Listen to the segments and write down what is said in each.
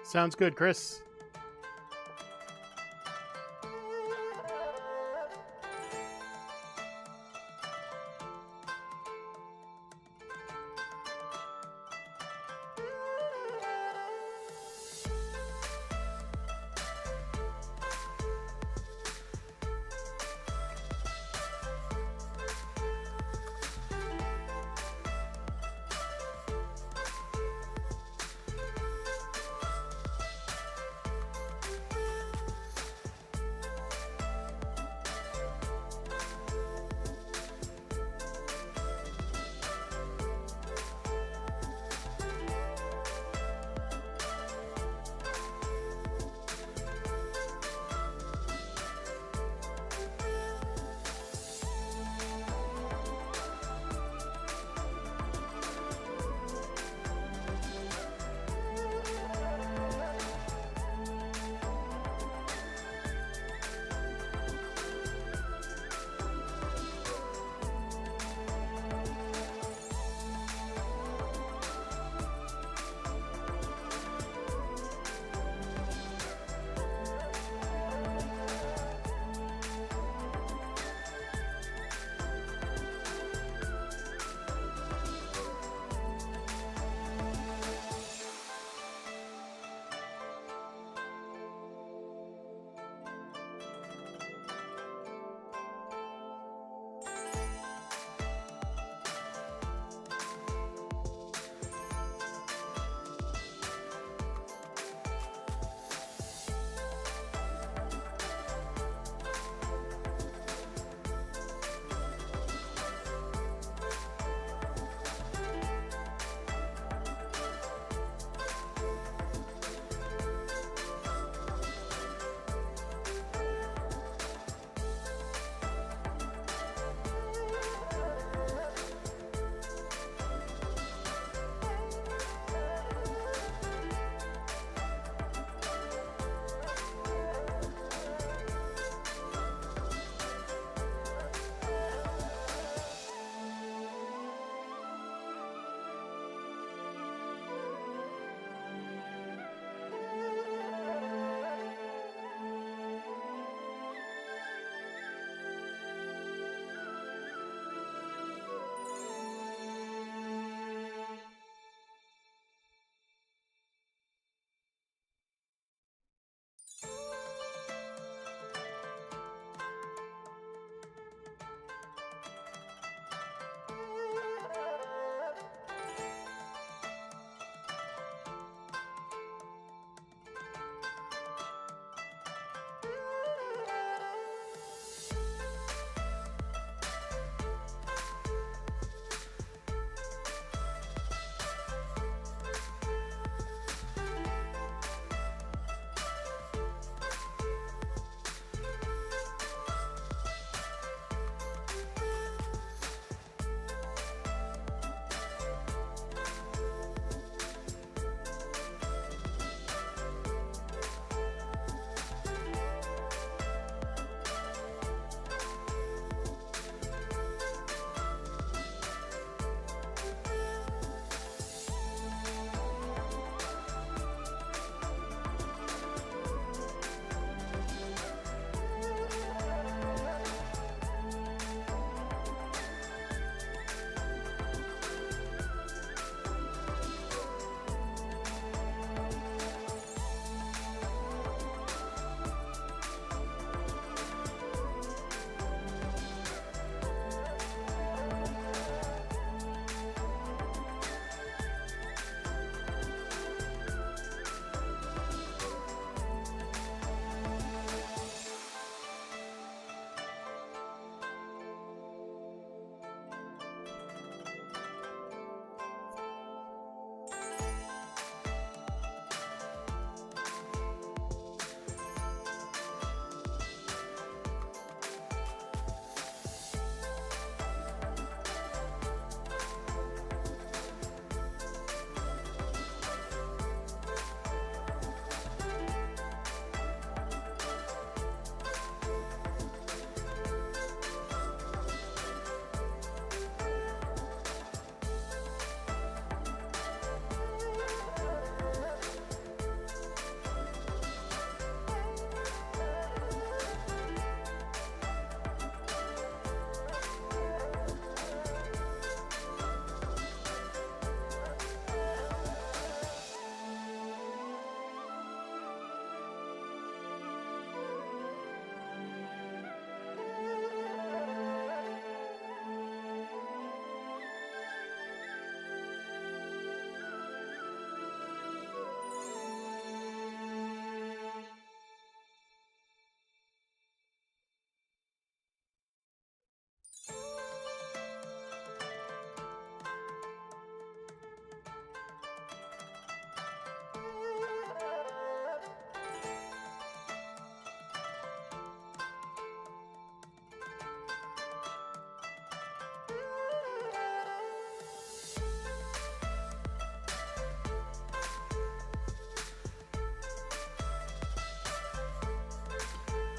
Sounds good, Chris.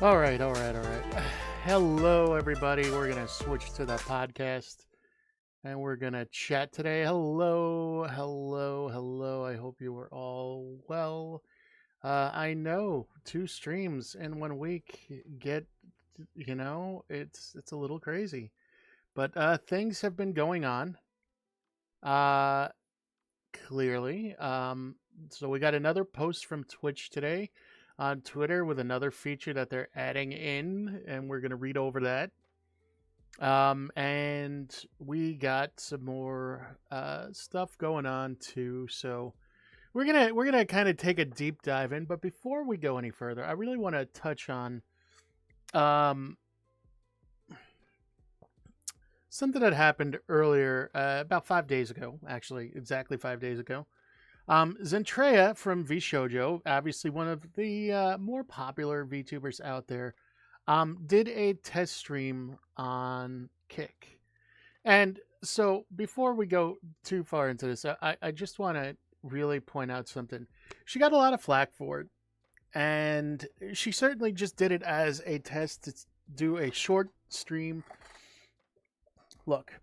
All right. Hello, everybody. We're going to switch to the podcast and we're going to chat today. Hello. I hope you are all well. I know 2 streams in 1 week get, it's a little crazy, but things have been going on. Uh, Clearly. So we got another post from Twitch today on Twitter with another feature that they're adding in, and we're gonna read over that. And we got some more stuff going on too. So we're gonna kind of take a deep dive in. But before we go any further, I really want to touch on um, something that happened earlier, about 5 days ago. Actually, exactly 5 days ago. Zentreya from VShojo, obviously one of the more popular VTubers out there, did a test stream on Kick. And so before we go too far into this, I just want to really point out something. She got a lot of flack for it, and she certainly just did it as a test to do a short stream. Look,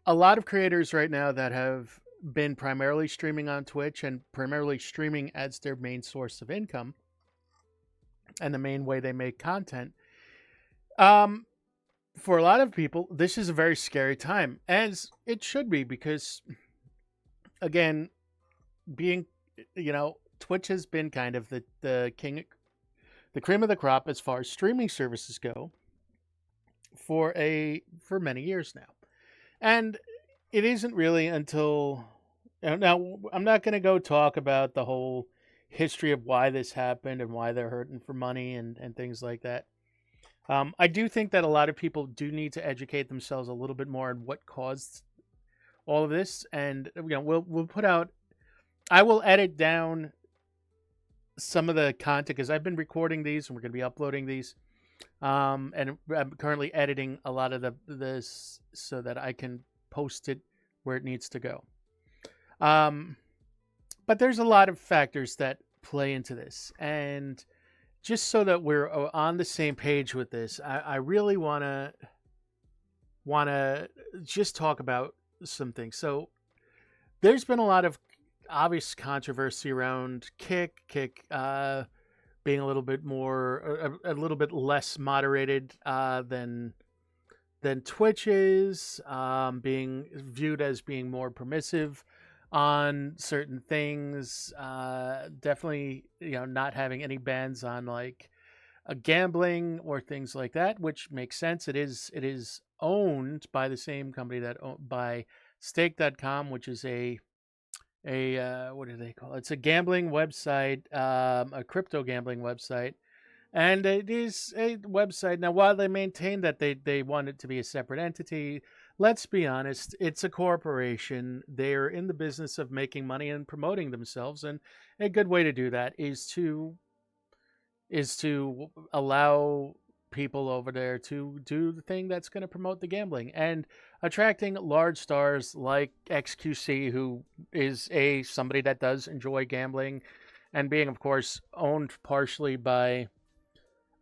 a lot of creators right now that have been primarily streaming on Twitch and primarily streaming as their main source of income and the main way they make content. For a lot of people, this is a very scary time, as it should be, because again, being, Twitch has been kind of the cream of the crop as far as streaming services go for many years now. And it isn't really until now, I'm not going to go talk about the whole history of why this happened and why they're hurting for money and things like that. I do think that a lot of people do need to educate themselves a little bit more on what caused all of this, and we'll put out. I will edit down some of the content because I've been recording these and we're going to be uploading these. And I'm currently editing a lot of this so that I can post it where it needs to go. But there's a lot of factors that play into this, and just so that we're on the same page with this, I really want to just talk about some things. So there's been a lot of obvious controversy around Kick being a little bit more, a little bit less moderated than Twitch is, being viewed as being more permissive on certain things. Definitely, not having any bans on like gambling or things like that, which makes sense. It is owned by the same company by Stake.com, which is a what do they call it? It's a gambling website, a crypto gambling website. And it is a website. Now, while they maintain that they want it to be a separate entity, let's be honest, it's a corporation. They're in the business of making money and promoting themselves. And a good way to do that is to allow people over there to do the thing that's going to promote the gambling, and attracting large stars like XQC, who is somebody that does enjoy gambling, and being, of course, owned partially by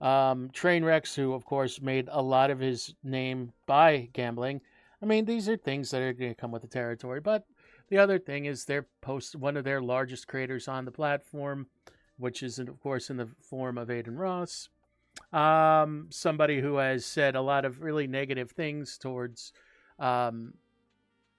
Trainwrecks, who of course made a lot of his name by gambling. I mean, these are things that are going to come with the territory. But the other thing is one of their largest creators on the platform, which is of course in the form of Aiden Ross. Somebody who has said a lot of really negative things towards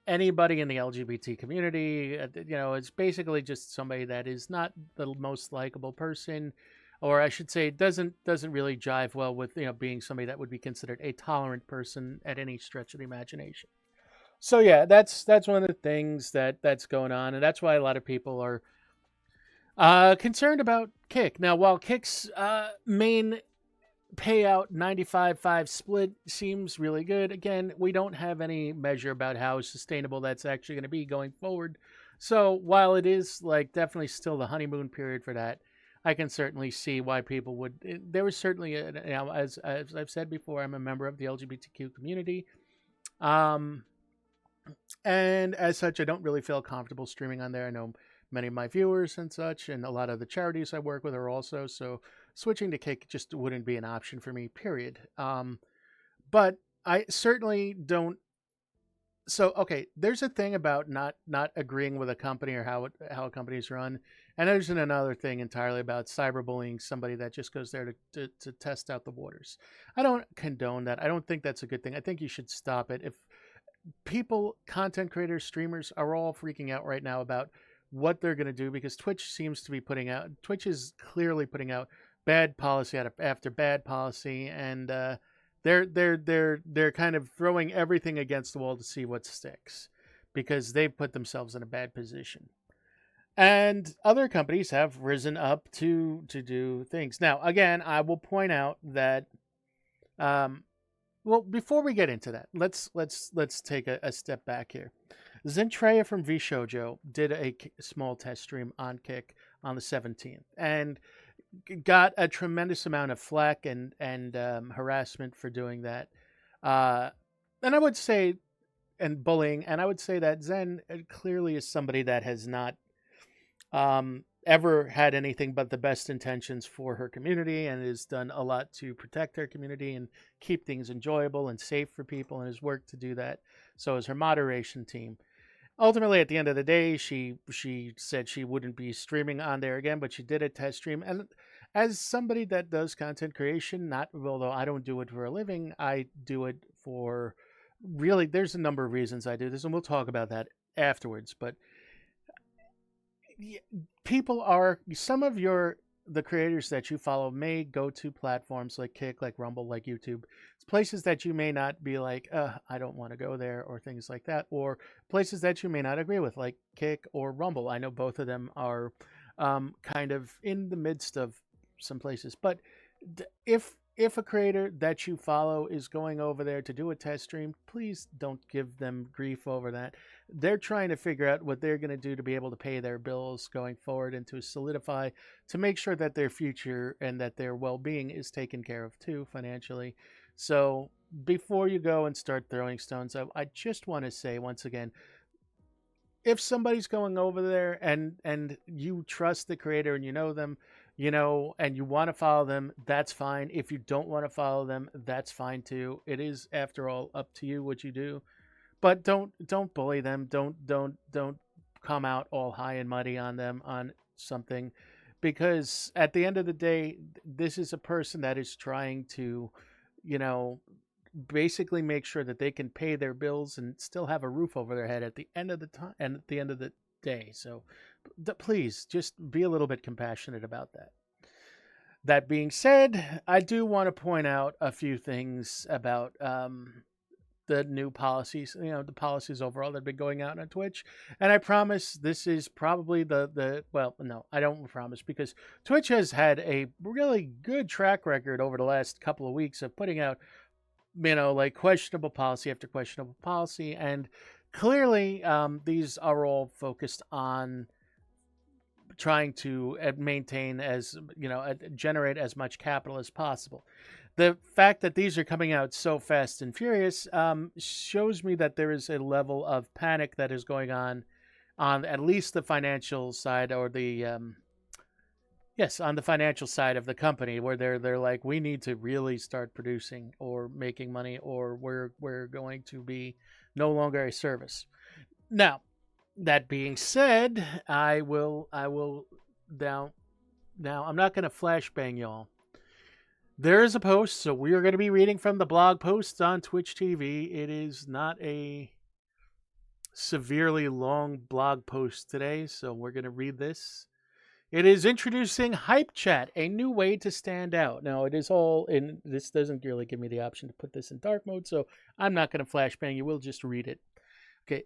anybody in the LGBT community. It's basically just somebody that is not the most likable person, or I should say, doesn't really jive well with being somebody that would be considered a tolerant person at any stretch of the imagination. So yeah, that's one of the things that's going on, and that's why a lot of people are concerned about Kick. Now, while Kick's main payout 95-5 split seems really good, again, we don't have any measure about how sustainable that's actually going to be going forward. So while it is like definitely still the honeymoon period for that, I can certainly see why people would. There was certainly, as I've said before, I'm a member of the LGBTQ community, and as such, I don't really feel comfortable streaming on there. I know many of my viewers and such, and a lot of the charities I work with are also. So switching to Kick just wouldn't be an option for me, period. But I certainly don't. So okay, there's a thing about not agreeing with a company or how a company's run, and there's another thing entirely about cyberbullying somebody that just goes there to test out the waters. I don't condone that. I don't think that's a good thing. I think you should stop it. If people, content creators, streamers are all freaking out right now about what they're going to do because Twitch is clearly putting out bad policy after bad policy, and they're kind of throwing everything against the wall to see what sticks because they've put themselves in a bad position. And other companies have risen up to do things. Now, again, I will point out that well, before we get into that, let's take a step back here. Zentreya from VShojo did a small test stream on Kick on the 17th and got a tremendous amount of flack and harassment for doing that. And I would say, and bullying, and I would say that Zen clearly is somebody that has not ever had anything but the best intentions for her community and has done a lot to protect her community and keep things enjoyable and safe for people and has worked to do that. So is her moderation team. Ultimately, at the end of the day, she said she wouldn't be streaming on there again, but she did a test stream. And as somebody that does content creation, not although I don't do it for a living, I do it for really, there's a number of reasons I do this, and we'll talk about that afterwards. But some of the creators that you follow may go to platforms like Kick, like Rumble, like YouTube. It's places that you may not be like, I don't want to go there, or things like that, or places that you may not agree with, like Kick or Rumble. I know both of them are kind of in the midst of some places. But if a creator that you follow is going over there to do a test stream, please don't give them grief over that. They're trying to figure out what they're going to do to be able to pay their bills going forward and to solidify, to make sure that their future and that their well-being is taken care of too financially. So before you go and start throwing stones, I just want to say once again, if somebody's going over there and you trust the creator and you know them, and you want to follow them, that's fine. If you don't want to follow them, that's fine too. It is, after all, up to you what you do. But don't bully them. Don't come out all high and muddy on them on something, because at the end of the day, this is a person that is trying to, basically make sure that they can pay their bills and still have a roof over their head at the end of the time and at the end of the day. So please just be a little bit compassionate about that. That being said, I do want to point out a few things about the new policies, the policies overall that have been going out on Twitch. And I promise this is probably well, no, I don't promise, because Twitch has had a really good track record over the last couple of weeks of putting out, like questionable policy after questionable policy. And clearly, these are all focused on trying to maintain generate as much capital as possible. The fact that these are coming out so fast and furious shows me that there is a level of panic that is going on at least the financial side, or the on the financial side of the company, where they're like, we need to really start producing or making money, or we're going to be no longer a service. Now, that being said, I will now I'm not going to flashbang y'all. There is a post, so we are going to be reading from the blog post on Twitch TV. It is not a severely long blog post today, so we're going to read this. It is introducing Hype Chat, a new way to stand out. Now, it is all in, this doesn't really give me the option to put this in dark mode, so I'm not going to flashbang you. We'll just read it. Okay.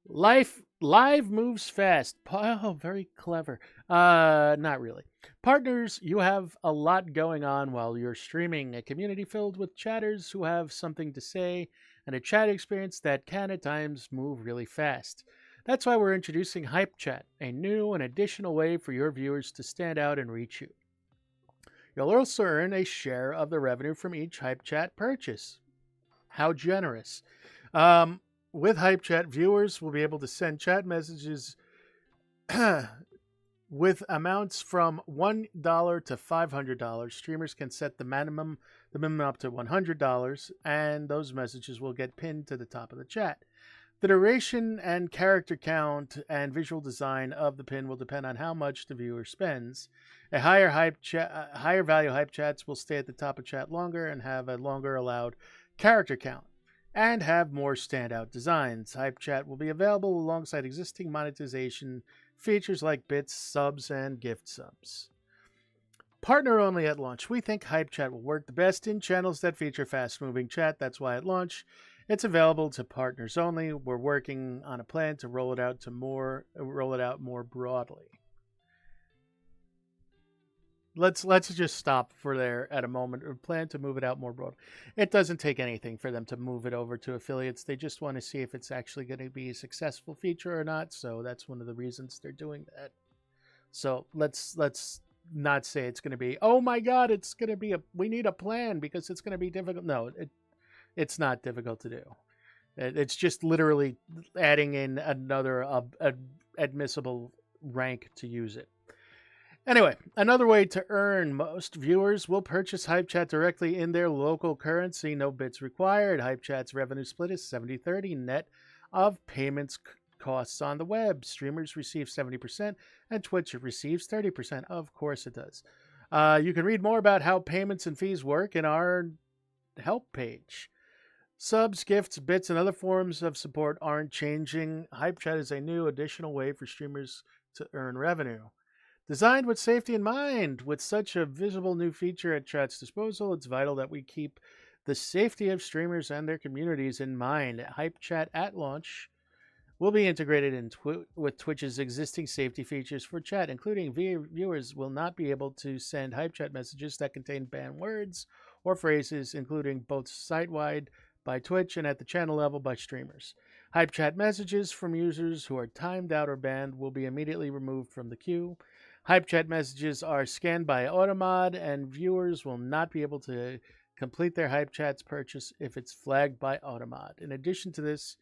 Live moves fast. Oh, very clever. Not really. Partners, you have a lot going on while you're streaming. A community filled with chatters who have something to say, and a chat experience that can at times move really fast. That's why we're introducing Hype Chat, a new and additional way for your viewers to stand out and reach you. You'll also earn a share of the revenue from each Hype Chat purchase. How generous. With Hype Chat, viewers will be able to send chat messages With amounts from $1 to $500, streamers can set the minimum up to $100, and those messages will get pinned to the top of the chat. The duration and character count and visual design of the pin will depend on how much the viewer spends. Higher value hype chats will stay at the top of chat longer and have a longer allowed character count, and have more standout designs. Hype chat will be available alongside existing monetization features like bits, subs, and gift subs. Partner only at launch. We think Hype Chat will work the best in channels that feature fast-moving chat. That's why at launch, it's available to partners only. We're working on a plan to roll it out more broadly. Let's just stop for there at a moment. We plan to move it out more broadly. It doesn't take anything for them to move it over to affiliates. They just want to see if it's actually going to be a successful feature or not. So that's one of the reasons they're doing that. So let's not say it's going to be, oh my God, it's going to be we need a plan because it's going to be difficult. No, it's not difficult to do. It's just literally adding in another admissible rank to use it. Anyway, another way to earn. Most viewers will purchase Hype Chat directly in their local currency. No bits required. Hype Chat's revenue split is 70-30 net of payments costs on the web. Streamers receive 70% and Twitch receives 30%. Of course it does. You can read more about how payments and fees work in our help page. Subs, gifts, bits, and other forms of support aren't changing. Hype Chat is a new additional way for streamers to earn revenue. Designed with safety in mind, with such a visible new feature at Chat's disposal, it's vital that we keep the safety of streamers and their communities in mind. Hype Chat at launch will be integrated with Twitch's existing safety features for chat, including viewers will not be able to send Hype Chat messages that contain banned words or phrases, including both site-wide by Twitch and at the channel level by streamers. Hype Chat messages from users who are timed out or banned will be immediately removed from the queue. Hype Chat messages are scanned by Automod, and viewers will not be able to complete their Hype Chats purchase if it's flagged by Automod. In addition to this,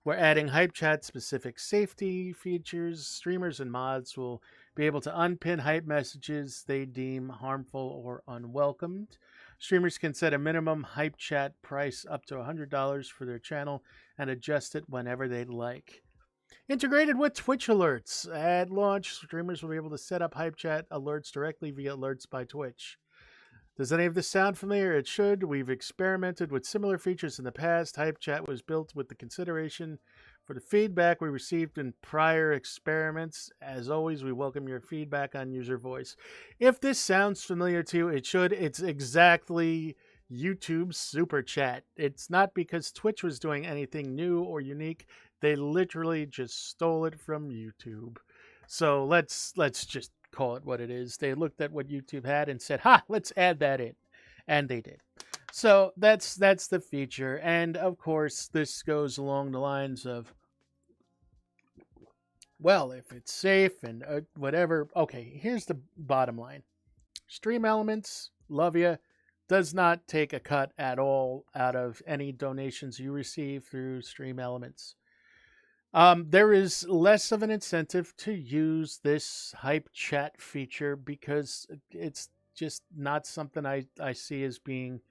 we're adding Hype Chat specific safety features. Streamers and mods will be able to unpin hype messages they deem harmful or unwelcomed. Streamers can set a minimum Hype Chat price up to $100 for their channel and adjust it whenever they'd like. Integrated with Twitch alerts. At launch, streamers will be able to set up Hype Chat alerts directly via alerts by Twitch. Does any of this sound familiar? It should. We've experimented with similar features in the past. Hype Chat was built with the consideration for the feedback we received in prior experiments. As always, we welcome your feedback on user voice. If this sounds familiar to you, it should. It's exactly YouTube's Super Chat. It's not because Twitch was doing anything new or unique. They literally just stole it from YouTube. So let's just call it what it is. They looked at what YouTube had and said, "Ha, let's add that in." And they did. So that's the feature. And of course, this goes along the lines of, well, if it's safe and whatever. Okay, here's the bottom line. Stream Elements, love ya, does not take a cut at all out of any donations you receive through Stream Elements. There is less of an incentive to use this Hype Chat feature because it's just not something I see as being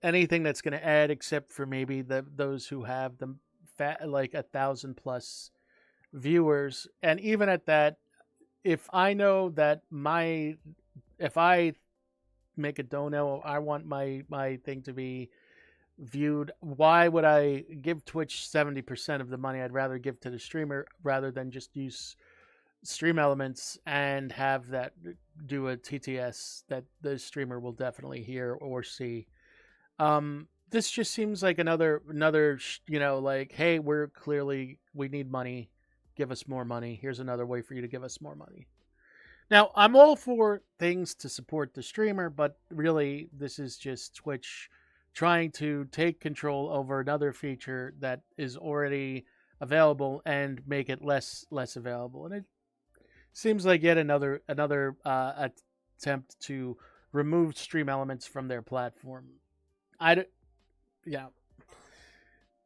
anything that's going to add, except for maybe those who have the like 1,000+ viewers. And even at that, if I know that if I make a dono, I want my thing to be viewed, why would I give Twitch 70% of the money? I'd rather give to the streamer rather than just use Stream Elements and have that do a TTS that the streamer will definitely hear or see. This just seems like another, like, hey, we need money. Give us more money. Here's another way for you to give us more money. Now, I'm all for things to support the streamer, but really this is just Twitch trying to take control over another feature that is already available and make it less available. And it seems like yet another attempt to remove Stream Elements from their platform.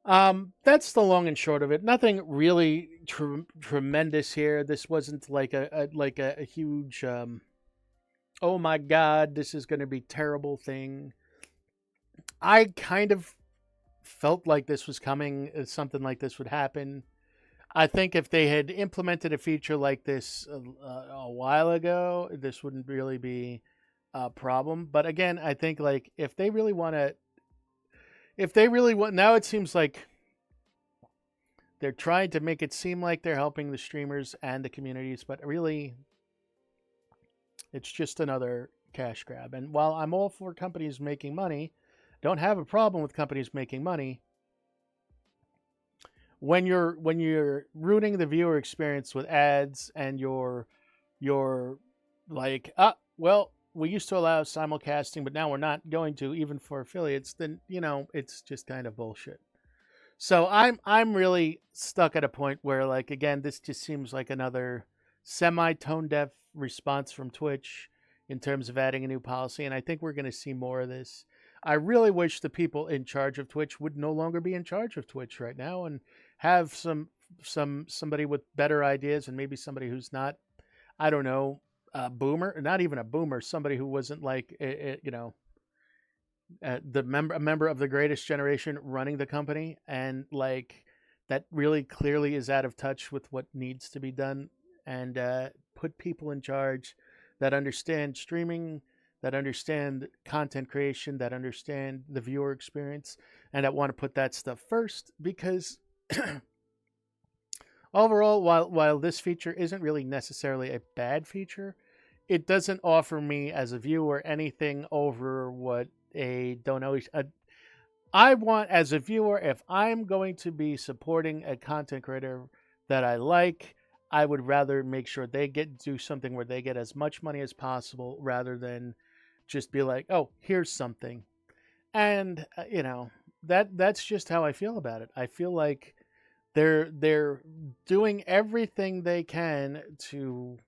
That's the long and short of it. Nothing really tremendous here. This wasn't like a huge oh my god, this is going to be terrible thing. I kind of felt like this was coming, something like this would happen. I think if they had implemented a feature like this a while ago, this wouldn't really be a problem. But again, I think like if they really want to, if they really want, now it seems like they're trying to make it seem like they're helping the streamers and the communities, but really, it's just another cash grab. And while I'm all for companies making money, don't have a problem with companies making money. When you're ruining the viewer experience with ads and you're like, well, we used to allow simulcasting, but now we're not going to, even for affiliates, then it's just kind of bullshit. So I'm really stuck at a point where, like, again, this just seems like another semi tone deaf response from Twitch in terms of adding a new policy, and I think we're going to see more of this. I really wish the people in charge of Twitch would no longer be in charge of Twitch right now and have somebody with better ideas, and maybe somebody who's not, I don't know, a boomer, not even a boomer, somebody who wasn't like a member of the greatest generation running the company, and like that really clearly is out of touch with what needs to be done, and put people in charge that understand streaming, that understand content creation, that understand the viewer experience, and that want to put that stuff first. Because overall, while this feature isn't really necessarily a bad feature, it doesn't offer me as a viewer anything over what a don't always. I want as a viewer, if I'm going to be supporting a content creator that I like, I would rather make sure they do something where they get as much money as possible, rather than just be like, oh, here's something. And that's just how I feel about it. I feel like they're doing everything they can to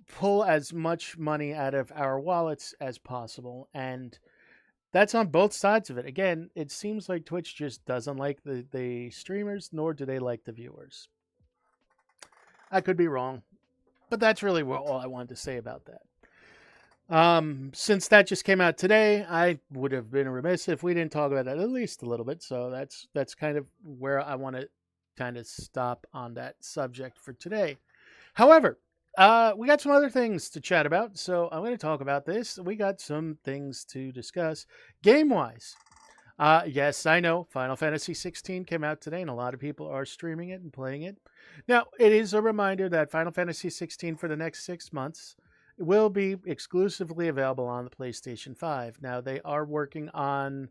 pull as much money out of our wallets as possible, and that's on both sides of it. Again, it seems like Twitch just doesn't like the streamers, nor do they like the viewers. I could be wrong, but that's really all I wanted to say about that. Since that just came out today, I would have been remiss if we didn't talk about that at least a little bit. So that's kind of where I want to kind of stop on that subject for today. However, we got some other things to chat about, so I'm going to talk about this. We got some things to discuss game-wise. Yes, I know Final Fantasy 16 came out today, and a lot of people are streaming it and playing it. Now, it is a reminder that Final Fantasy 16 for the next 6 months will be exclusively available on the PlayStation 5. Now, they are working on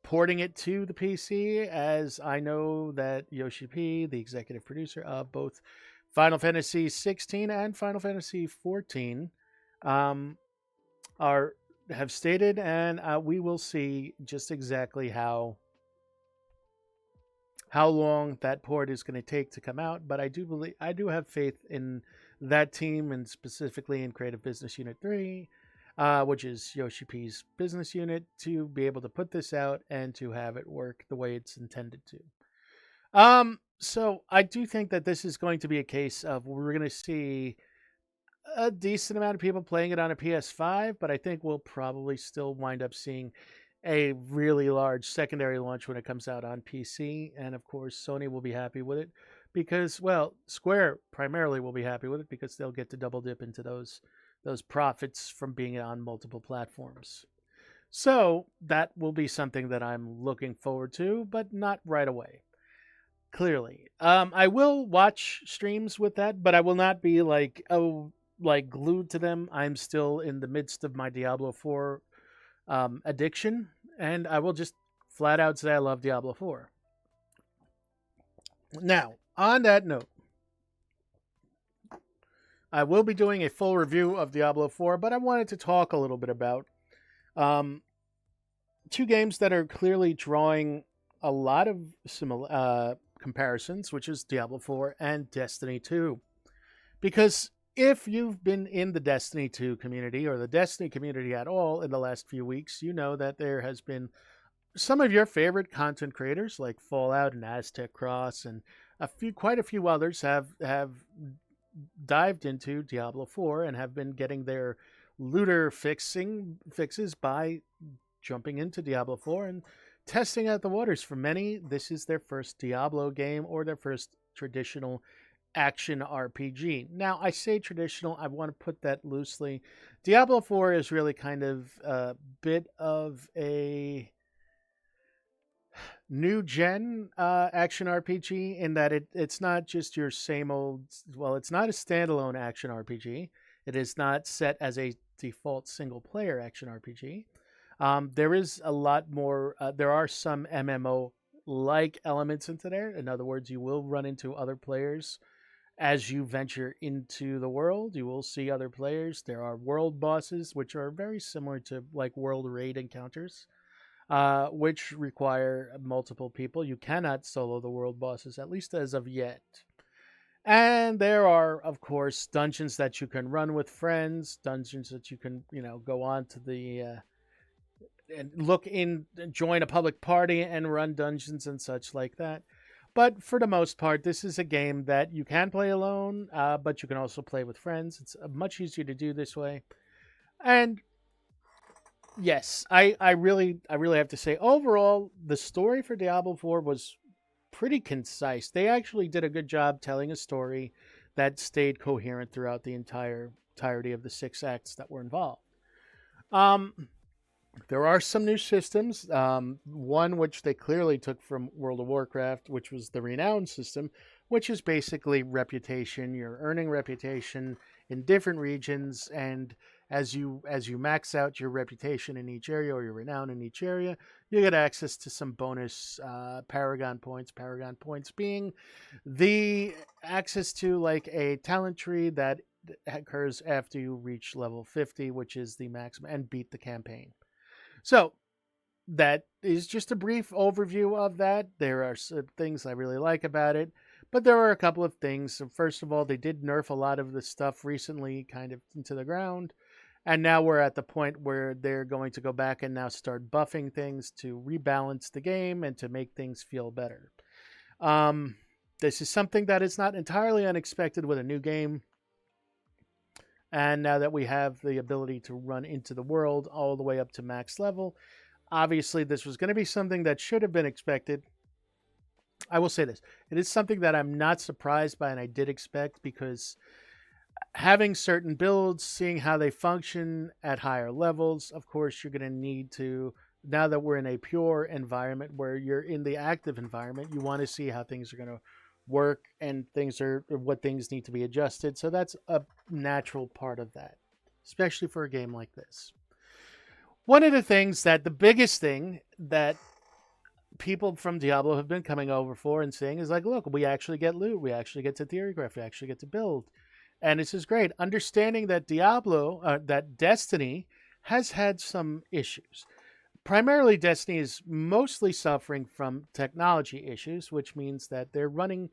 porting it to the PC, as I know that Yoshi P, the executive producer of both Final Fantasy 16 and Final Fantasy 14, have stated, and we will see just exactly how long that port is going to take to come out. But I do have faith in that team, and specifically in Creative Business Unit 3, which is Yoshi P's business unit, to be able to put this out and to have it work the way it's intended to. So I do think that this is going to be a case of we're going to see a decent amount of people playing it on a PS5, but I think we'll probably still wind up seeing a really large secondary launch when it comes out on PC. And of course, Sony will be happy with it because, well, Square primarily will be happy with it because they'll get to double dip into those profits from being on multiple platforms. So that will be something that I'm looking forward to, but not right away. Clearly, I will watch streams with that, but I will not be like glued to them. I'm still in the midst of my Diablo 4 addiction, and I will just flat out say I love Diablo 4. Now, on that note, I will be doing a full review of Diablo 4, but I wanted to talk a little bit about two games that are clearly drawing a lot of similar comparisons, which is Diablo 4 and Destiny 2. Because if you've been in the Destiny 2 community, or the Destiny community at all in the last few weeks, you know that there has been some of your favorite content creators like Fallout and Aztec Cross and quite a few others have dived into Diablo 4 and have been getting their looter fixes by jumping into Diablo 4 and testing out the waters. For many, this is their first Diablo game or their first traditional action RPG. Now, I say traditional, I want to put that loosely. Diablo 4 is really kind of a bit of a new gen action RPG in that it's not just your same old, well, it's not a standalone action RPG. It is not set as a default single player action RPG. There is a lot more, there are some MMO like elements into there. In other words, you will run into other players as you venture into the world. You will see other players. There are world bosses, which are very similar to like world raid encounters, which require multiple people. You cannot solo the world bosses, at least as of yet. And there are, of course, dungeons that you can run with friends, dungeons that you can, go on to the and join a public party and run dungeons and such like that. But for the most part, this is a game that you can play alone, but you can also play with friends. It's much easier to do this way. And yes, I really have to say, overall, the story for Diablo 4 was pretty concise. They actually did a good job telling a story that stayed coherent throughout the entirety of the 6 acts that were involved. There are some new systems. One which they clearly took from World of Warcraft, which was the Renown system, which is basically reputation. You're earning reputation in different regions, and as you max out your reputation in each area or your renown in each area, you get access to some bonus Paragon points. Paragon points being the access to like a talent tree that occurs after you reach level 50, which is the maximum, and beat the campaign. So that is just a brief overview of that. There are some things I really like about it, but there are a couple of things. First of all, they did nerf a lot of the stuff recently kind of into the ground. And now we're at the point where they're going to go back and now start buffing things to rebalance the game and to make things feel better. This is something that is not entirely unexpected with a new game. And now that we have the ability to run into the world all the way up to max level, obviously this was going to be something that should have been expected. I will say this. It is something that I'm not surprised by and I did expect, because having certain builds, seeing how they function at higher levels, of course, you're going to need to, now that we're in a pure environment where you're in the active environment, you want to see how things are going to work and what things need to be adjusted. So that's a natural part of that, especially for a game like this. One of the biggest thing that people from Diablo have been coming over for and saying is like, look, we actually get loot, we actually get to theorygraph, we actually get to build. And this is great. Understanding that that Destiny has had some issues. Primarily, Destiny is mostly suffering from technology issues, which means that they're running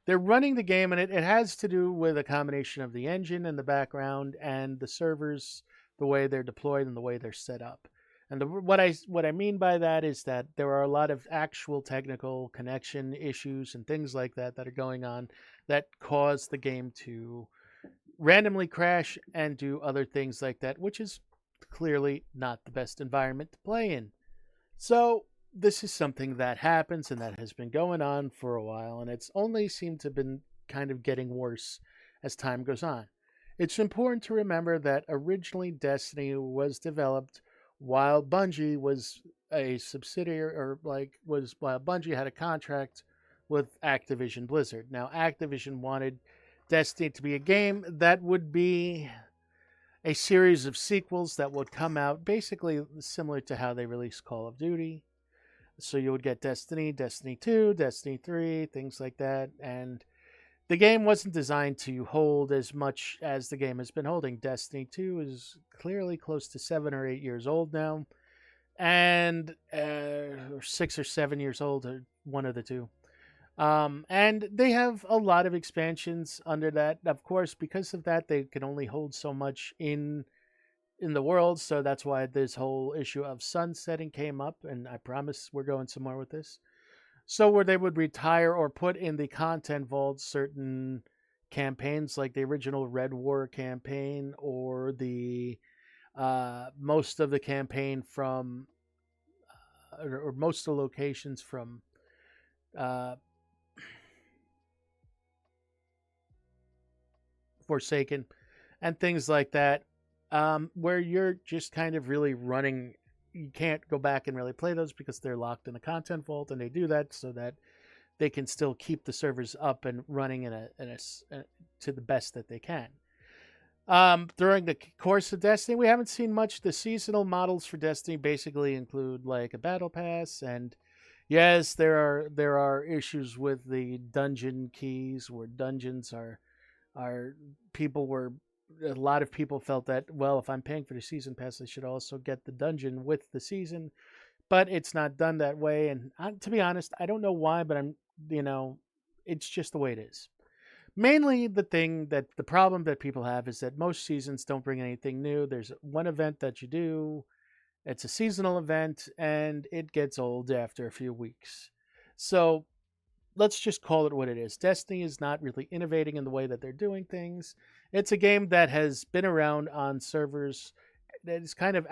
the game, and it has to do with a combination of the engine in the background and the servers, the way they're deployed and the way they're set up. And what I mean by that is that there are a lot of actual technical connection issues and things like that that are going on that cause the game to randomly crash and do other things like that, which is clearly not the best environment to play in. So this is something that happens and that has been going on for a while, and it's only seemed to have been kind of getting worse as time goes on. It's important to remember that originally Destiny was developed while Bungie was a subsidiary, while Bungie had a contract with Activision Blizzard. Now, Activision wanted Destiny to be a game that would be a series of sequels that would come out basically similar to how they released Call of Duty. So you would get Destiny, Destiny 2, Destiny 3, things like that. And the game wasn't designed to hold as much as the game has been holding. Destiny 2 is clearly close to 7 or 8 years old now. And 6 or 7 years old, or one of the two. And they have a lot of expansions under that. Of course, because of that, they can only hold so much in in the world, so that's why this whole issue of sunsetting came up, and I promise we're going somewhere with this. So where they would retire or put in the content vault certain campaigns, like the original Red War campaign, or the most of the campaign from, or most of the locations from uh, Forsaken, and things like that, where you're just kind of really running. You can't go back and really play those because they're locked in the content vault, and they do that so that they can still keep the servers up and running to the best that they can. During the course of Destiny, we haven't seen much. The seasonal models for Destiny basically include like a battle pass, and yes, there are issues with the dungeon keys, where dungeons are people were a lot of people felt that, well, if I'm paying for the season pass, I should also get the dungeon with the season, but it's not done that way. And to be honest, I don't know why, but it's just the way it is. Mainly the problem that people have is that most seasons don't bring anything new. There's one event that you do, it's a seasonal event, and it gets old after a few weeks. So let's just call it what it is. Destiny is not really innovating in the way that they're doing things. It's a game that has been around on servers that is kind of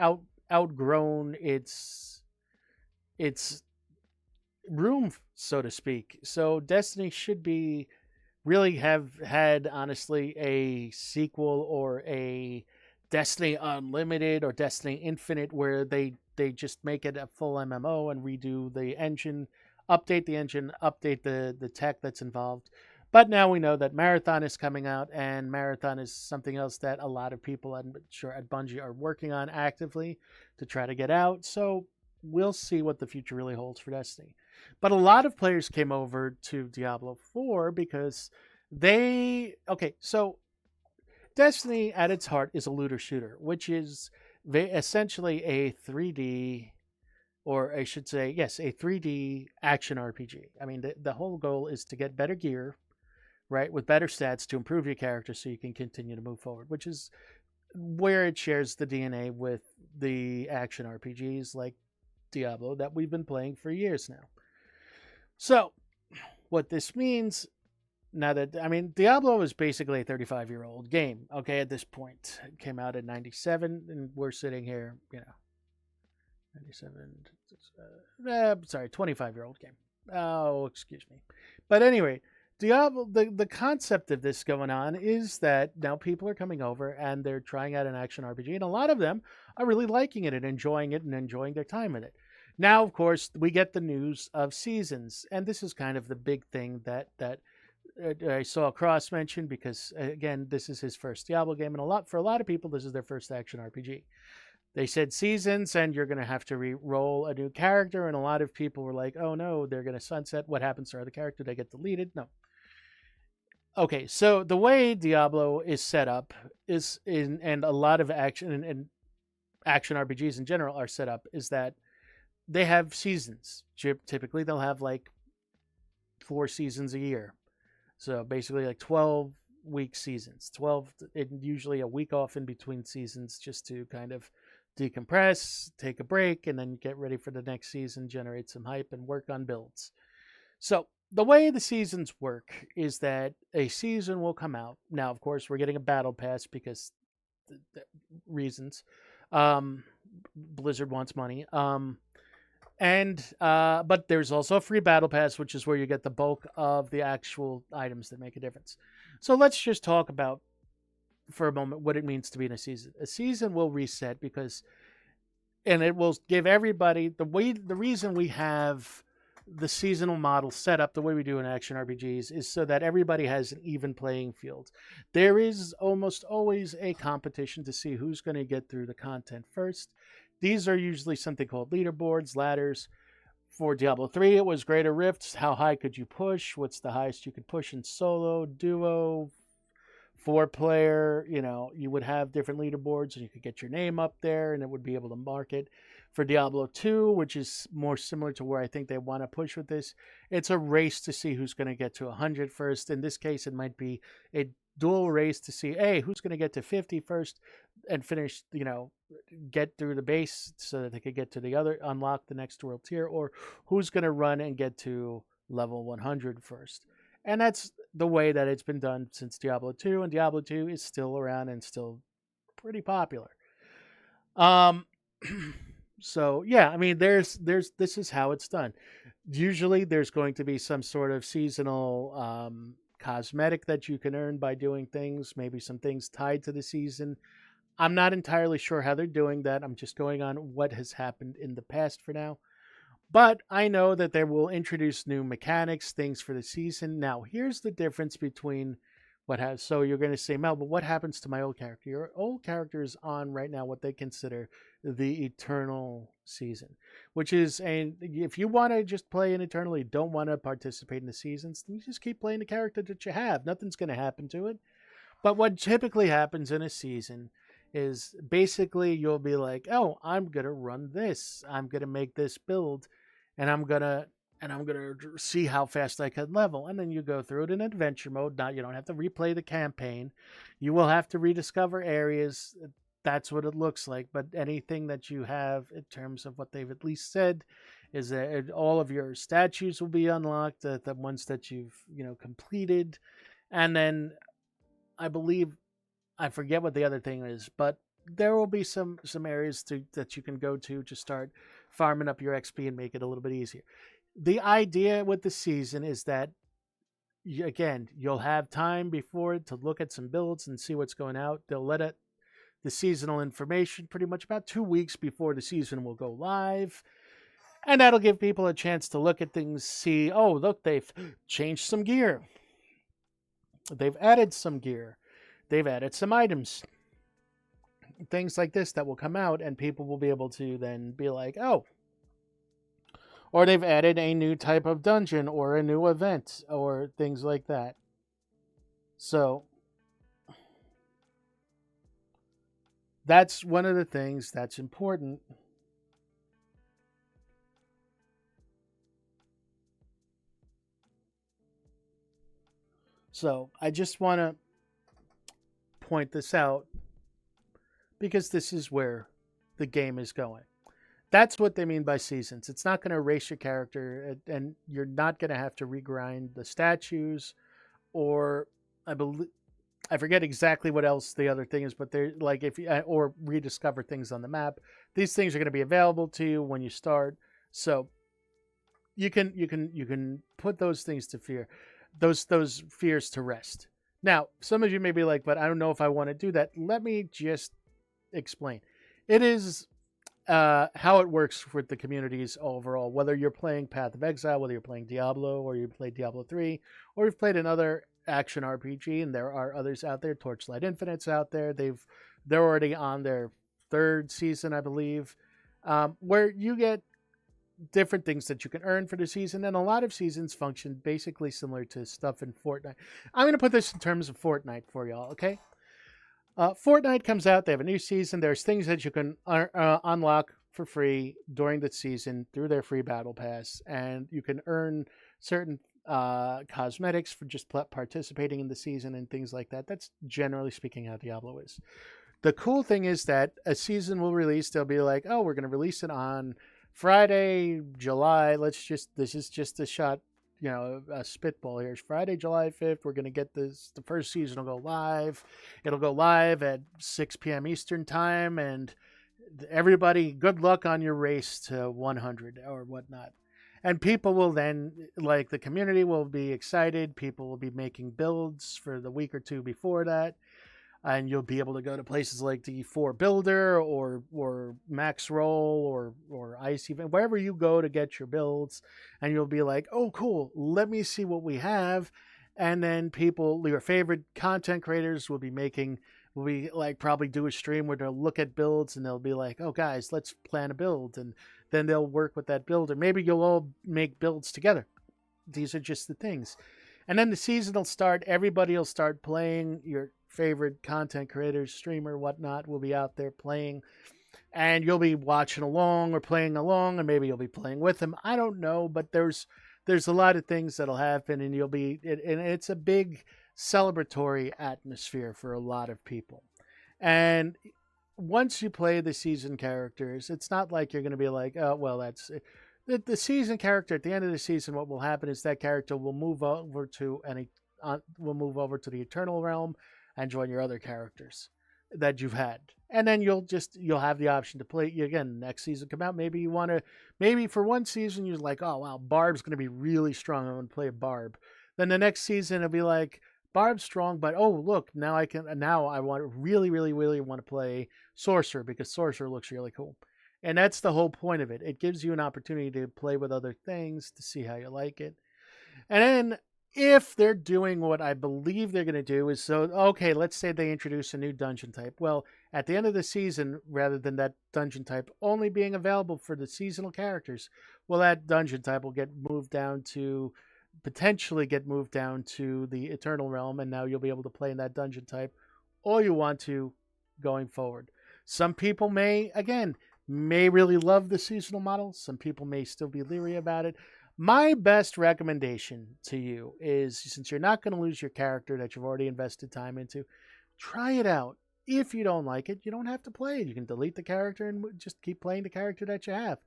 outgrown its room, so to speak. So Destiny should be really have had, honestly, a sequel or a Destiny Unlimited or Destiny Infinite, where they just make it a full MMO and redo the engine, update the tech that's involved. But now we know that Marathon is coming out, and Marathon is something else that a lot of people, I'm sure, at Bungie are working on actively to try to get out. So we'll see what the future really holds for Destiny. But a lot of players came over to Diablo 4 because so Destiny at its heart is a looter shooter, which is essentially a 3D, or I should say, yes, a 3D action RPG. I mean, the whole goal is to get better gear, right, with better stats to improve your character so you can continue to move forward, which is where it shares the DNA with the action RPGs like Diablo that we've been playing for years now. So, what this means now that, I mean, Diablo is basically a 35-year-old game, okay, at this point. It came out in 97, and we're sitting here, 97, 25-year-old game. Oh, excuse me. But anyway, Diablo, the concept of this going on is that now people are coming over and they're trying out an action RPG, and a lot of them are really liking it and enjoying their time in it. Now, of course, we get the news of seasons, and this is kind of the big thing that I saw Cross mention, because again, this is his first Diablo game, and for a lot of people, this is their first action RPG. They said seasons, and you're going to have to re-roll a new character, and a lot of people were like, "Oh no, they're going to sunset. What happens to our other character? They get deleted?" No. Okay, so the way Diablo is set up and a lot of action and action RPGs in general are set up, is that they have seasons. Typically, they'll have like 4 seasons a year. So basically like 12-week seasons. 12, and usually a week off in between seasons just to kind of decompress, take a break, and then get ready for the next season, generate some hype, and work on builds. So the way the seasons work is that a season will come out. Now, of course, we're getting a battle pass because reasons. Blizzard wants money. But there's also a free battle pass, which is where you get the bulk of the actual items that make a difference. So let's just talk about for a moment what it means to be in a season. A season will reset and it will give everybody the reason we have the seasonal model set up the way we do in action RPGs is so that everybody has an even playing field. There is almost always a competition to see who's going to get through the content first. These are usually something called leaderboards, ladders. For Diablo 3, it was greater rifts. How high could you push? What's the highest you could push in solo, duo, 4-player? You would have different leaderboards, and you could get your name up there, and it would be able to mark it. For Diablo 2, which is more similar to where I think they want to push with this, it's a race to see who's going to get to 100 first. In this case, it might be a dual race to see, hey, who's going to get to 50 first and finish, get through the base so that they could get to the other, unlock the next world tier, or who's going to run and get to level 100 first. And that's the way that it's been done since Diablo 2, and Diablo 2 is still around and still pretty popular. Um, so yeah, I mean, there's this is how it's done. Usually, there's going to be some sort of seasonal cosmetic that you can earn by doing things. Maybe some things tied to the season. I'm not entirely sure how they're doing that. I'm just going on what has happened in the past for now. But I know that they will introduce new mechanics, things for the season. Now, here's the difference between what has. So you're going to say, Mel, but what happens to my old character? Your old character is on right now what they consider the eternal season, which is, and if you want to just play an eternal, you don't want to participate in the seasons, then you just keep playing the character that you have. Nothing's going to happen to it. But what typically happens in a season is basically you'll be like, oh, I'm going to run this. I'm going to make this build, and I'm going to see how fast I can level. And then you go through it in adventure mode. Now, you don't have to replay the campaign. You will have to rediscover areas. That's what it looks like. But anything that you have in terms of what they've at least said is that all of your statues will be unlocked, the ones that you've, completed. And then I believe, I forget what the other thing is, but there will be some areas that you can go to start farming up your XP and make it a little bit easier. The idea with the season is that, again, you'll have time before to look at some builds and see what's going out. They'll let the seasonal information pretty much about 2 weeks before the season will go live. And that'll give people a chance to look at things, see, oh, look, they've changed some gear. They've added some gear. They've added some items. Things like this that will come out, and people will be able to then be like, oh, or they've added a new type of dungeon or a new event or things like that. So that's one of the things that's important. So I just want to point this out because this is where the game is going. That's what they mean by seasons. It's not going to erase your character, and you're not going to have to regrind the statues, or I forget exactly what else the other thing is, but they're like or rediscover things on the map. These things are going to be available to you when you start, so you can put those things to fear, those fears to rest. Now, some of you may be like, but I don't know if I want to do that. Let me just explain. It is how it works with the communities overall, whether you're playing Path of Exile, whether you're playing Diablo, or you played Diablo 3, or you've played another action RPG, and there are others out there. Torchlight Infinite's out there. They're already on their 3rd season, I believe, where you get different things that you can earn for the season, and a lot of seasons function basically similar to stuff in Fortnite. I'm going to put this in terms of Fortnite for y'all, okay? Fortnite comes out. They have a new season. There's things that you can unlock for free during the season through their free battle pass, and you can earn certain cosmetics for just participating in the season and things like that. That's generally speaking how Diablo is. The cool thing is that a season will release. They'll be like, oh, we're going to release it on Friday, July. This is just a shot, a spitball here. It's Friday, July 5th. We're going to get this. The first season will go live. It'll go live at 6 p.m. Eastern time. And everybody, good luck on your race to 100 or whatnot. And people will then, like, the community will be excited. People will be making builds for the week or two before that. And you'll be able to go to places like the 4 Builder or Max Roll or Ice Event, wherever you go to get your builds, and you'll be like, oh, cool, let me see what we have. And then people, your favorite content creators will be like probably do a stream where they'll look at builds and they'll be like, oh, guys, let's plan a build. And then they'll work with that builder. Maybe you'll all make builds together. These are just the things. And then the season will start. Everybody will start playing. Your favorite content creators, streamer, whatnot, will be out there playing. and you'll be watching along or playing along, and maybe you'll be playing with him. I don't know, but there's a lot of things that'll happen, and and it's a big celebratory atmosphere for a lot of people. And once you play the season characters, it's not like you're going to be like, oh, well, that's the season character. At the end of the season, what will happen is that character will move over to the Eternal Realm and join your other characters that you've had. And then you'll have the option to play again. Next season come out. Maybe for one season you're like, oh wow, Barb's going to be really strong. I'm going to play a Barb. Then the next season it'll be like, Barb's strong, but oh look, now I want really want to play Sorcerer because Sorcerer looks really cool. And that's the whole point of it. It gives you an opportunity to play with other things to see how you like it. And then if they're doing what I believe they're going to do is, so okay, let's say they introduce a new dungeon type. Well, at the end of the season, rather than that dungeon type only being available for the seasonal characters, well, that dungeon type will potentially get moved down to the Eternal Realm, and now you'll be able to play in that dungeon type all you want to going forward. Some people may really love the seasonal model. Some people may still be leery about it. My best recommendation to you is, since you're not going to lose your character that you've already invested time into, try it out. If you don't like it, you don't have to play it. You can delete the character and just keep playing the character that you have.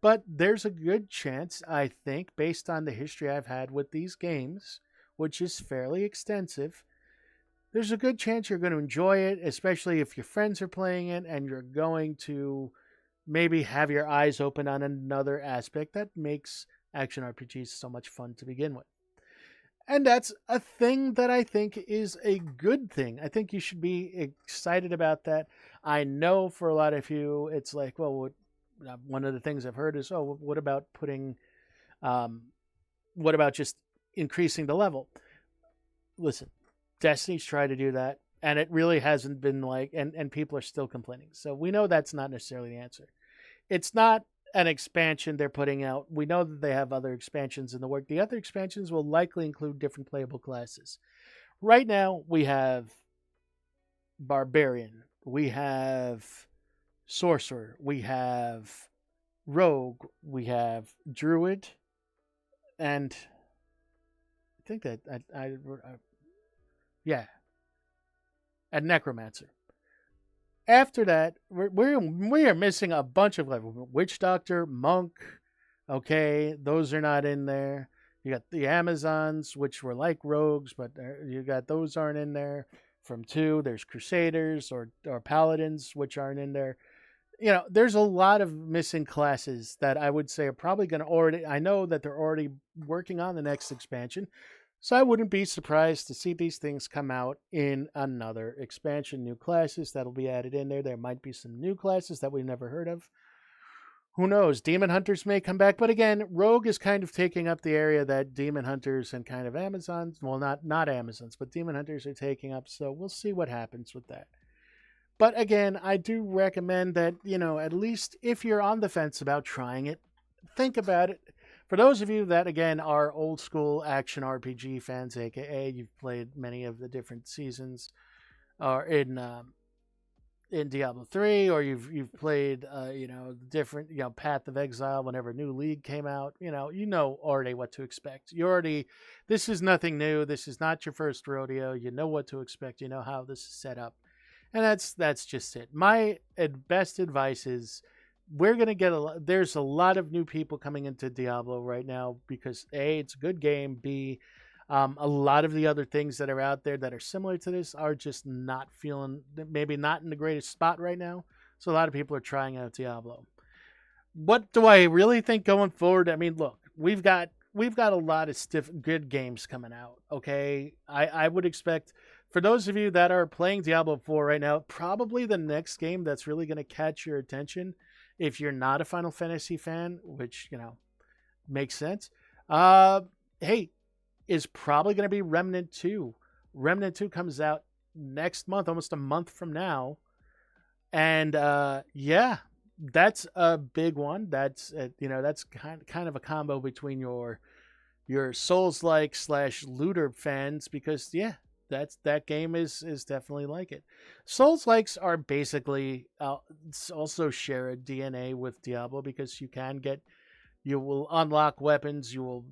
But there's a good chance, I think, based on the history I've had with these games, which is fairly extensive, there's a good chance you're going to enjoy it, especially if your friends are playing it and you're going to maybe have your eyes open on another aspect that makes action RPGs so much fun to begin with. And that's a thing that I think is a good thing. I think you should be excited about that. I know for a lot of you, it's like, well, one of the things I've heard is, oh, what about just increasing the level? Listen, Destiny's tried to do that, and it really hasn't been like, and people are still complaining. So we know that's not necessarily the answer. It's not an expansion they're putting out. We know that they have other expansions in the work. The other expansions will likely include different playable classes. Right now, we have Barbarian, we have Sorcerer, we have Rogue, we have Druid, and I think that and Necromancer. After that, we are missing a bunch of levels. Witch Doctor, Monk, okay, those are not in there. You got the Amazons, which were like rogues, but you got those aren't in there. From 2, there's Crusaders or Paladins, which aren't in there. You know, there's a lot of missing classes that I would say are probably going to I know that they're already working on the next expansion. So I wouldn't be surprised to see these things come out in another expansion, new classes that'll be added in there. There might be some new classes that we've never heard of. Who knows? Demon Hunters may come back. But again, Rogue is kind of taking up the area that Demon Hunters and kind of Amazons, well, not Amazons, but Demon Hunters are taking up. So we'll see what happens with that. But again, I do recommend that, at least if you're on the fence about trying it, think about it. For those of you that, again, are old school action RPG fans, aka you've played many of the different seasons, or in Diablo 3, or you've played different Path of Exile whenever New League came out, you know already what to expect. This is nothing new. This is not your first rodeo. You know what to expect. You know how this is set up, and that's just it. My best advice is, we're going to get there's a lot of new people coming into Diablo right now because A, it's a good game. B, a lot of the other things that are out there that are similar to this are just maybe not in the greatest spot right now. So a lot of people are trying out Diablo. What do I really think going forward? I mean, look, we've got a lot of good games coming out. Okay. I would expect, for those of you that are playing Diablo 4 right now, probably the next game that's really going to catch your attention, if you're not a Final Fantasy fan, which, makes sense, is probably going to be Remnant 2. Remnant 2 comes out next month, almost a month from now. And, that's a big one. That's, that's kind of a combo between your Souls-like / looter fans, because, that game is definitely like it. Souls likes are basically also share a DNA with Diablo because you will unlock weapons, you will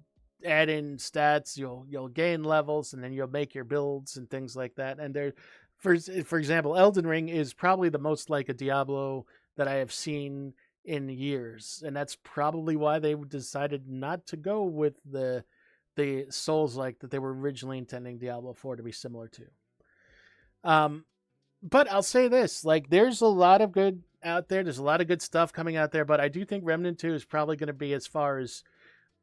add in stats, you'll gain levels, and then you'll make your builds and things like that. And there, for example, Elden Ring is probably the most like a Diablo that I have seen in years, and that's probably why they decided not to go with the Souls like that they were originally intending Diablo 4 to be similar to. Um, but I'll say this: like, there's a lot of good out there. There's a lot of good stuff coming out there, but I do think Remnant 2 is probably going to be as far as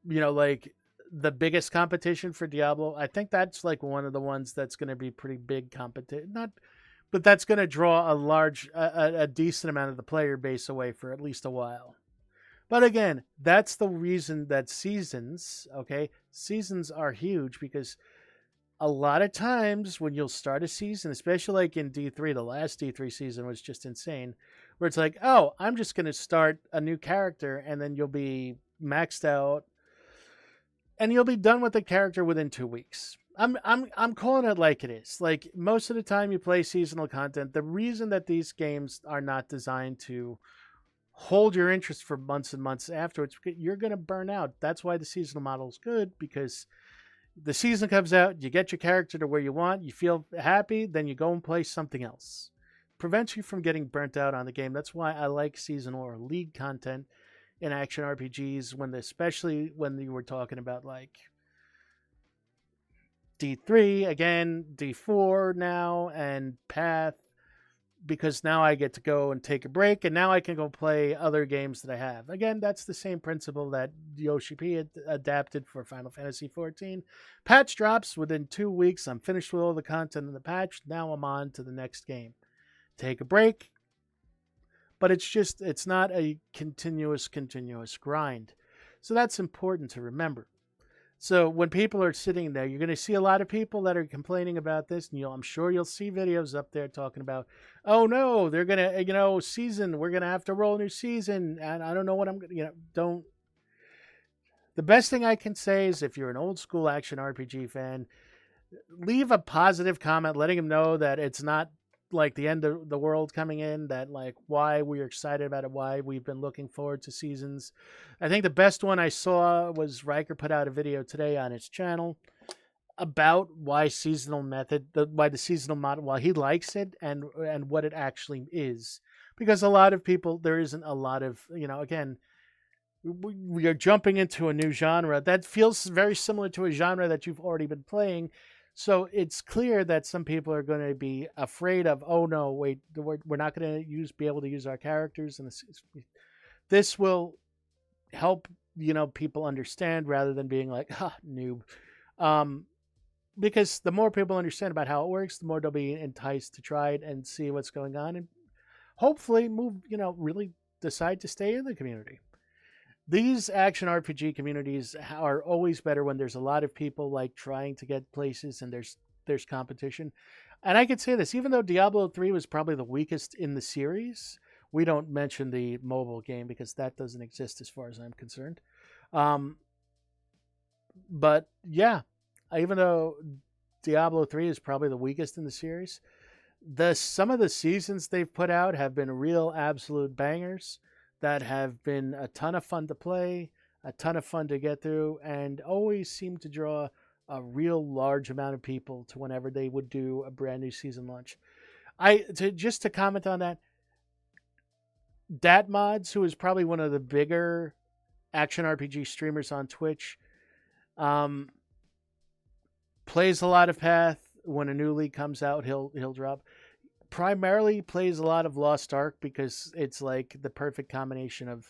like the biggest competition for Diablo. I think that's like one of the ones that's going to be pretty big competition. Not, but that's going to draw a decent amount of the player base away for at least a while. But again, that's the reason that seasons are huge, because a lot of times when you'll start a season, especially like in D3, the last D3 season was just insane, where it's like, oh, I'm just going to start a new character, and then you'll be maxed out and you'll be done with the character within 2 weeks. I'm calling it like it is. Like, most of the time you play seasonal content, the reason that these games are not designed to hold your interest for months and months afterwards, you're going to burn out. That's why the seasonal model is good, because the season comes out, you get your character to where you want, you feel happy, then you go and play something else. Prevents you from getting burnt out on the game. That's why I like seasonal or league content in action RPGs, especially when you were talking about like D3, again, D4 now, and Path, because now I get to go and take a break, and now I can go play other games that I have. Again, that's the same principle that Yoshi P adapted for Final Fantasy XIV. Patch drops within 2 weeks. I'm finished with all the content in the patch. Now I'm on to the next game. Take a break. But it's not a continuous grind. So that's important to remember. So when people are sitting there, you're going to see a lot of people that are complaining about this. And I'm sure you'll see videos up there talking about, oh no, they're going to, season, we're going to have to roll a new season. And I don't know what I'm going to, don't. The best thing I can say is, if you're an old school action RPG fan, leave a positive comment letting them know that it's not like the end of the world coming in, that like why we're excited about it, why we've been looking forward to seasons. I think the best one I saw was Riker put out a video today on his channel about why the seasonal model, why he likes it and what it actually is. Because a lot of people, there isn't a lot of, again, we are jumping into a new genre that feels very similar to a genre that you've already been playing. So it's clear that some people are going to be afraid of, oh no, wait, we're not going to be able to use our characters, and this will help people understand, rather than being like, noob. Because the more people understand about how it works, the more they'll be enticed to try it and see what's going on, and hopefully really decide to stay in the community. These action RPG communities are always better when there's a lot of people like trying to get places and there's competition. And I could say this, even though Diablo 3 was probably the weakest in the series, we don't mention the mobile game because that doesn't exist as far as I'm concerned. But yeah, even though Diablo 3 is probably the weakest in the series, some of the seasons they've put out have been real absolute bangers that have been a ton of fun to play, a ton of fun to get through, and always seem to draw a real large amount of people to whenever they would do a brand new season launch. Just to comment on that, Datmods, who is probably one of the bigger action RPG streamers on Twitch, plays a lot of Path. When a new league comes out, he'll drop. Primarily plays a lot of Lost Ark because it's like the perfect combination of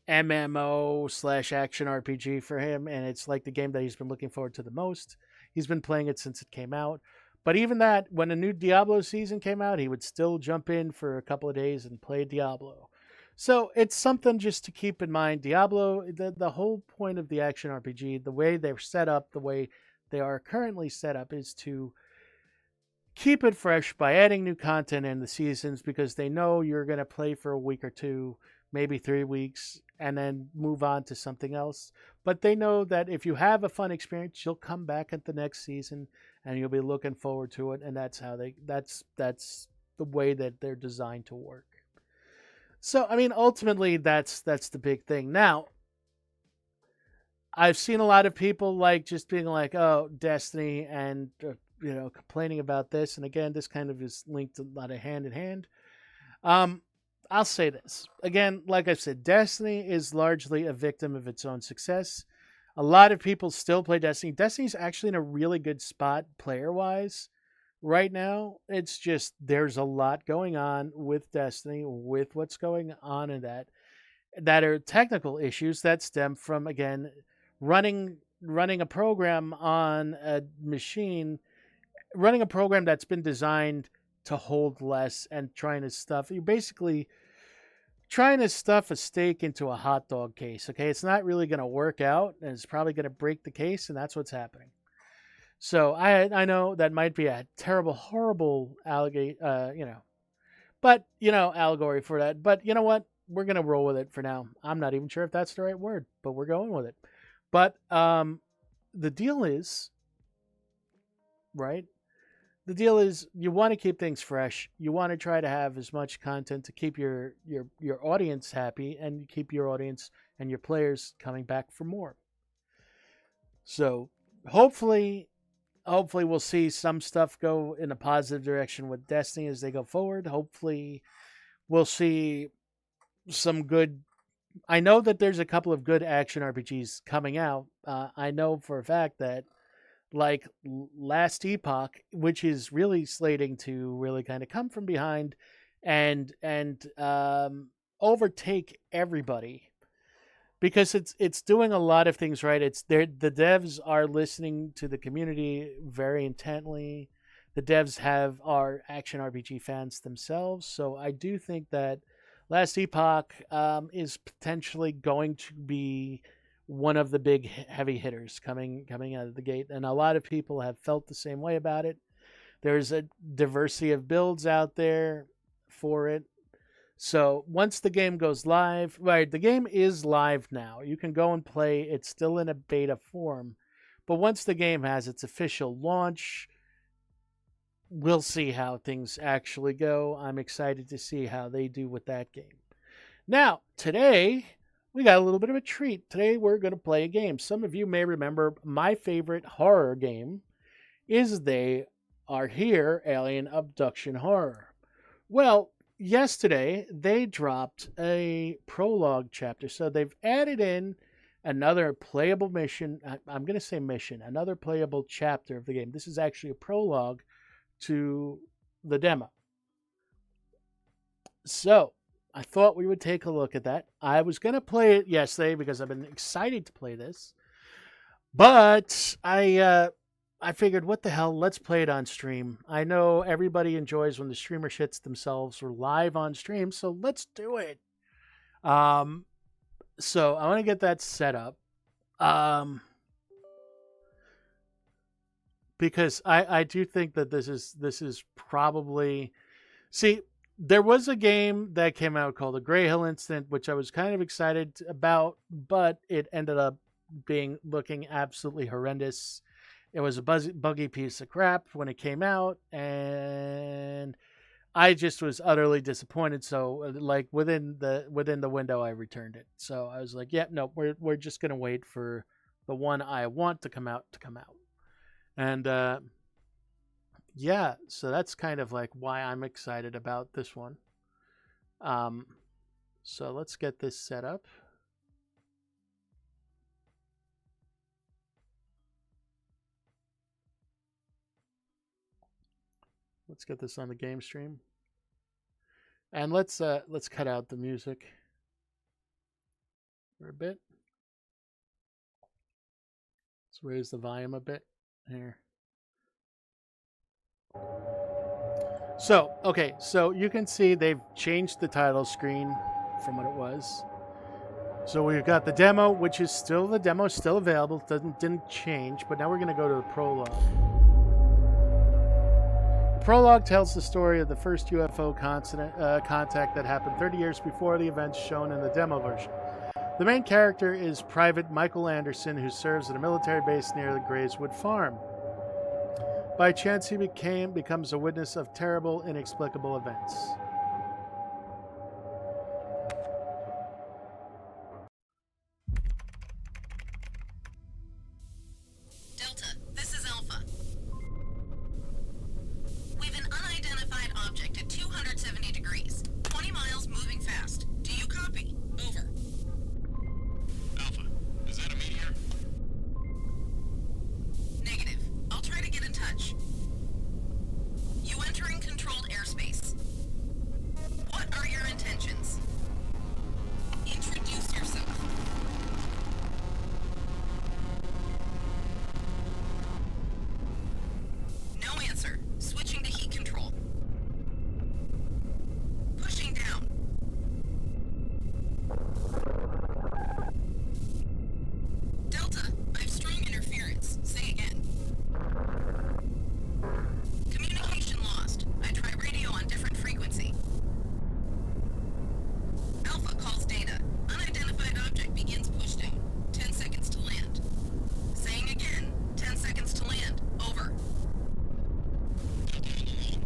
MMO/action RPG for him, and it's like the game that he's been looking forward to the most. He's been playing it since it came out. But even that, when a new Diablo season came out, he would still jump in for a couple of days and play Diablo. So it's something just to keep in mind. Diablo, the whole point of the action RPG, the way they're set up, the way they are currently set up, is to keep it fresh by adding new content in the seasons, because they know you're going to play for a week or two, maybe 3 weeks, and then move on to something else. But they know that if you have a fun experience, you'll come back at the next season and you'll be looking forward to it. And that's how that's the way that they're designed to work. So, I mean, ultimately, that's the big thing. Now, I've seen a lot of people like just being like, "Oh, Destiny," and complaining about this. And again, this kind of is linked a lot of hand in hand. I'll say this again, like I said, Destiny is largely a victim of its own success. A lot of people still play Destiny. Destiny's actually in a really good spot player-wise right now. It's just there's a lot going on with Destiny, with what's going on in that are technical issues that stem from, again, running a program on a machine, running a program that's been designed to hold less and trying to stuff. You're basically trying to stuff a steak into a hot dog case. Okay, it's not really going to work out, and it's probably going to break the case, and that's what's happening. So I know that might be a terrible, horrible allegory for that. But you know what? We're going to roll with it for now. I'm not even sure if that's the right word, but we're going with it. But the deal is, right? The deal is you want to keep things fresh. You want to try to have as much content to keep your audience happy and keep your audience and your players coming back for more. So hopefully we'll see some stuff go in a positive direction with Destiny as they go forward. Hopefully we'll see some good... I know that there's a couple of good action RPGs coming out. I know for a fact that like Last Epoch, which is really slating to really kind of come from behind and overtake everybody, because it's doing a lot of things right. The devs are listening to the community very intently. The devs are action RPG fans themselves, so I do think that Last Epoch is potentially going to be one of the big heavy hitters coming out of the gate, and a lot of people have felt the same way about it. There's a diversity of builds out there for it. So once the game goes live, right, the game is live now. You can go and play. It's still in a beta form, but once the game has its official launch, we'll see how things actually go. I'm excited to see how they do with that game. Now, today, we got a little bit of a treat. Today, we're going to play a game. Some of you may remember my favorite horror game is They Are Here, Alien Abduction Horror. Well, yesterday, they dropped a prologue chapter. So they've added in another playable mission. I'm going to say mission. Another playable chapter of the game. This is actually a prologue to the demo. So I thought we would take a look at that. I was going to play it yesterday because I've been excited to play this. But I figured, what the hell, let's play it on stream. I know everybody enjoys when the streamer shits themselves. We're live on stream, so let's do it. So I want to get that set up. Because I do think that this is probably... See, there was a game that came out called The Grey Hill Incident, which I was kind of excited about, but it ended up looking absolutely horrendous. It was a buggy piece of crap when it came out, and I just was utterly disappointed. So, like, within the window, I returned it. So I was like, yeah, no, we're just gonna wait for the one I want to come out. And yeah, so that's kind of like why I'm excited about this one. So let's get this set up. Let's get this on the game stream. And let's cut out the music for a bit. Let's raise the volume a bit here. So, okay, so you can see they've changed the title screen from what it was. So we've got the demo, which is still the demo, still available, didn't change, but now we're going to go to the prologue. The prologue tells the story of the first UFO contact that happened 30 years before the events shown in the demo version. The main character is Private Michael Anderson, who serves at a military base near the Grayswood Farm. By chance, he becomes a witness of terrible, inexplicable events. Delta, this is Alpha. We've an unidentified object at 270 degrees, 20 miles moving fast. Do you copy? Over. Alpha, is that a meteor? Negative. I'll try to get in touch. You entering controlled airspace. What are your intentions? Introduce yourself. No answer. Switching to heat control. Pushing down. Delta, I've strong interference. Say again. Communication lost. I try radio on different frequency. Alpha calls data. Unidentified object begins pushdown. 10 seconds to land. Saying again. 10 seconds to land. Over. Delta on the line.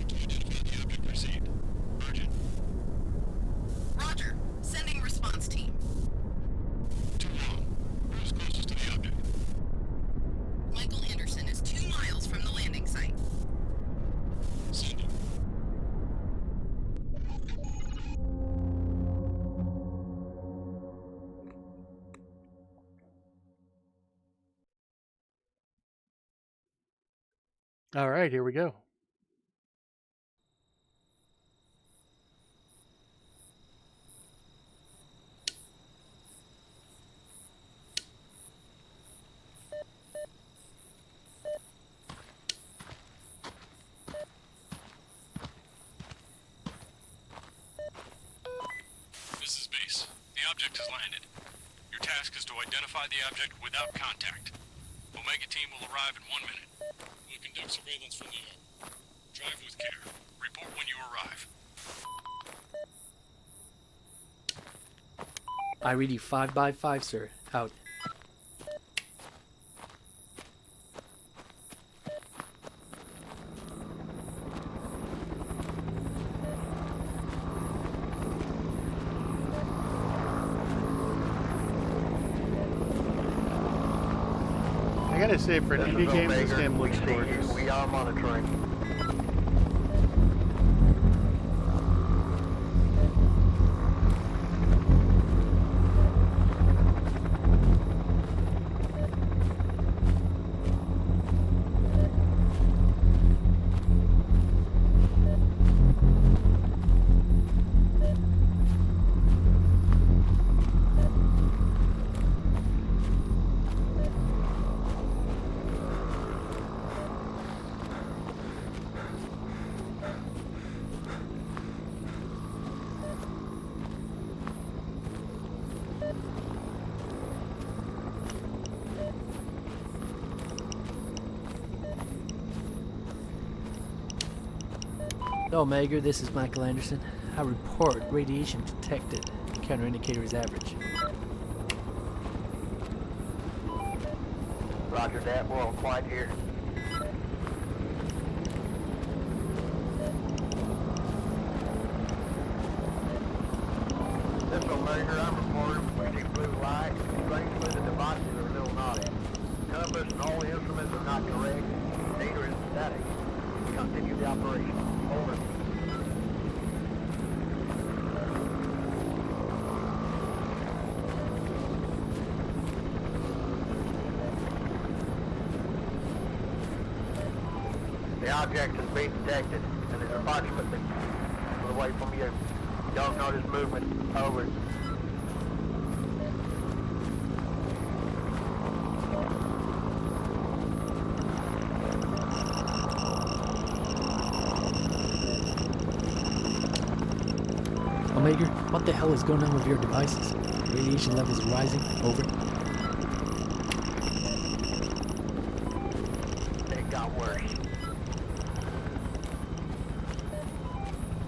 To identify the object received. Urgent. Roger. Sending response team. Too long. Who's closest to the object? Michael Anderson is 2 miles from the landing site. Send it. All right, here we go. This is base. The object has landed. Your task is to identify the object without contact. Omega team will arrive in 1 minute. We'll conduct surveillance from the air. Drive with care. Report when you arrive. I read you 5 by 5, sir. Out. I gotta say, for an This indie is game, this Omega. game looks We see you. gorgeous. We are monitoring. Omega, this is Michael Anderson. I report radiation detected. Counter indicator is average. Roger that. We're all quiet here. This is Omega. I'm reporting. We see blue light. Strangely, the devices are a little naughty. Compass and all the instruments are not correct. Data is static. Continue the operation. Over. The object has been detected and is approximately away from you. Don't notice movement. Over. Omega, what the hell is going on with your devices? Radiation levels rising. Over. It got worse.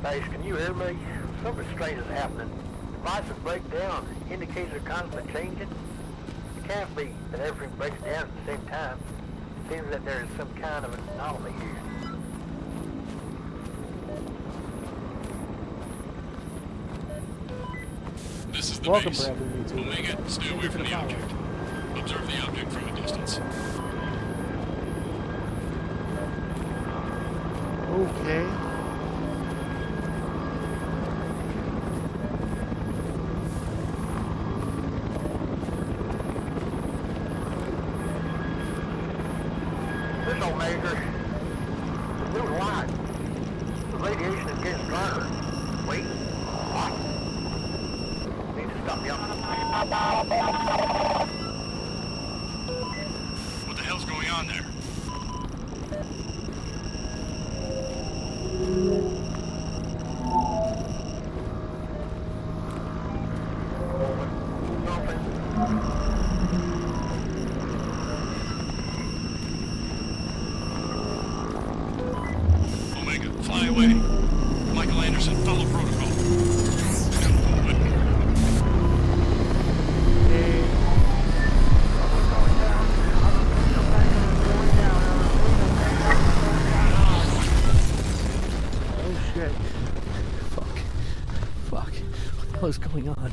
Base, can you hear me? Something strange is happening. devices break down, indicators are constantly changing. It can't be that everything breaks down at the same time. It seems that there is some kind of anomaly here. This is the Welcome, base. Bradley. Me too. Omega, stay Thank away you for from the the follow. object. Observe the object from a distance. Okay. This Omega, the blue light. The radiation is getting stronger. Wait. What? Need to stop the What the hell's going on there? Omega, fly away. Michael Anderson, follow protocol. Hey. Oh shit. Fuck. Fuck. What the hell is going on?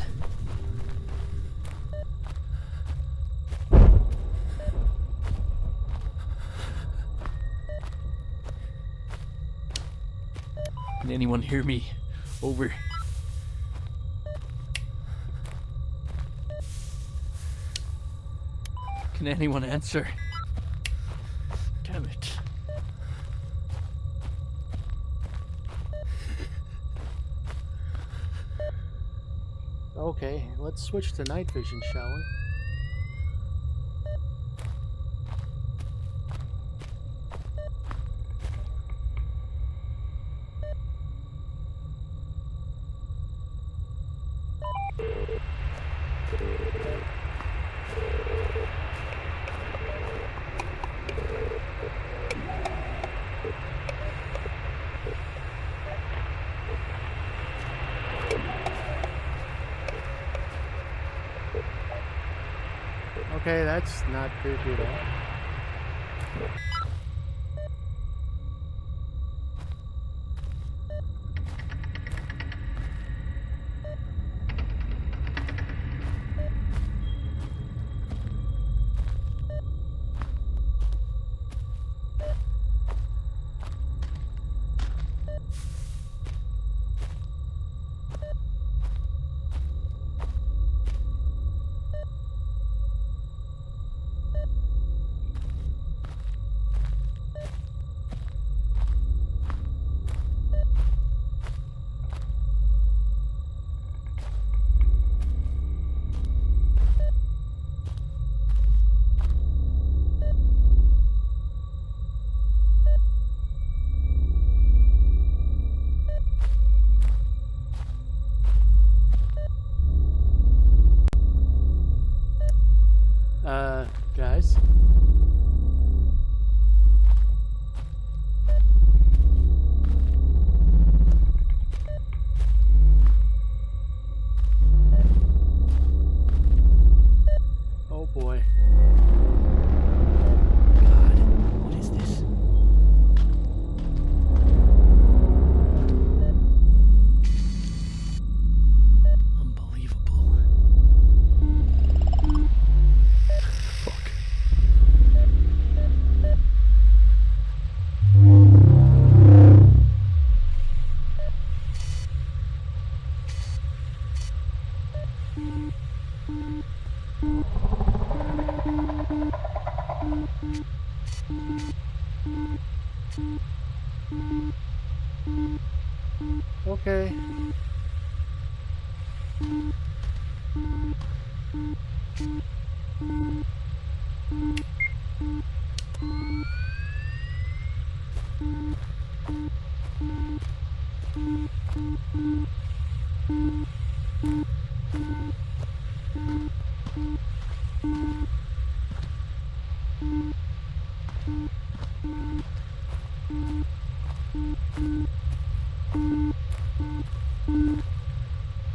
Can anyone hear me? Over. Can anyone answer? Damn it. Okay, let's switch to night vision, shall we? Okay, that's not creepy at all. Guys? Oh boy. God, what is this? Unbelievable. Fuck. Okay.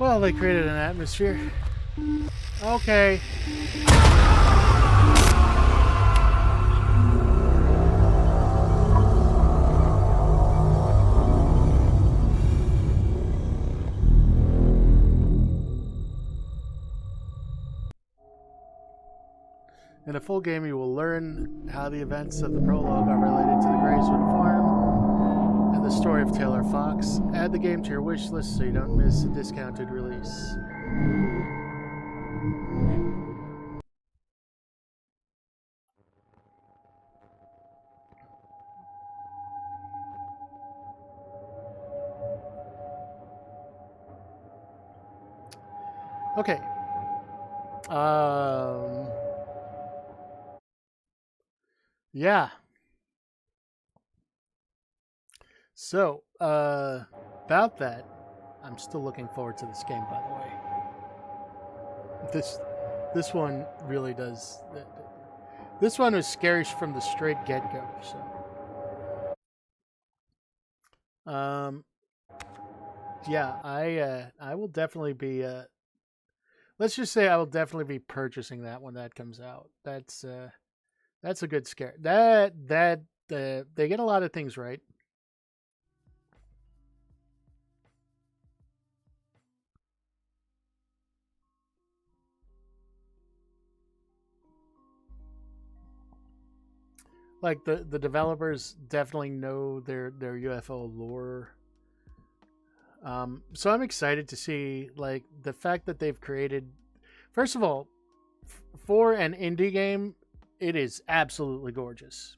Well, they created an atmosphere. Okay. In a full game, you will learn how the events of the prologue are related to the Grayswood Farm and the story of Taylor Fox. Add the game to your wish list so you don't miss a discounted release. Okay. Yeah. So, about that, I'm still looking forward to this game, by the way. This one really does. This one was scary from the straight get-go. So, yeah, I will definitely be. Let's just say I will definitely be purchasing that when that comes out. That's a good scare. They get a lot of things right. Like the developers definitely know their UFO lore. So I'm excited to see like the fact that they've created. First of all, for an indie game, it is absolutely gorgeous.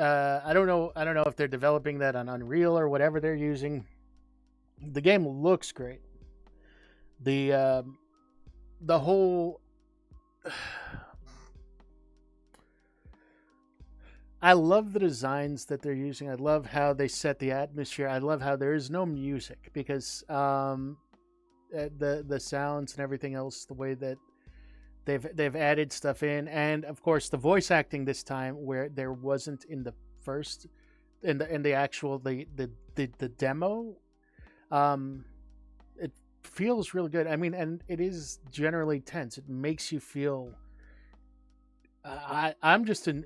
I don't know if they're developing that on Unreal or whatever they're using. The game looks great. The whole. I love the designs that they're using. I love how they set the atmosphere. I love how there is no music because the sounds and everything else, the way that they've added stuff in, and of course the voice acting this time where there wasn't in the first in the actual the demo. It feels really good. I mean, and it is generally tense. It makes you feel. I'm in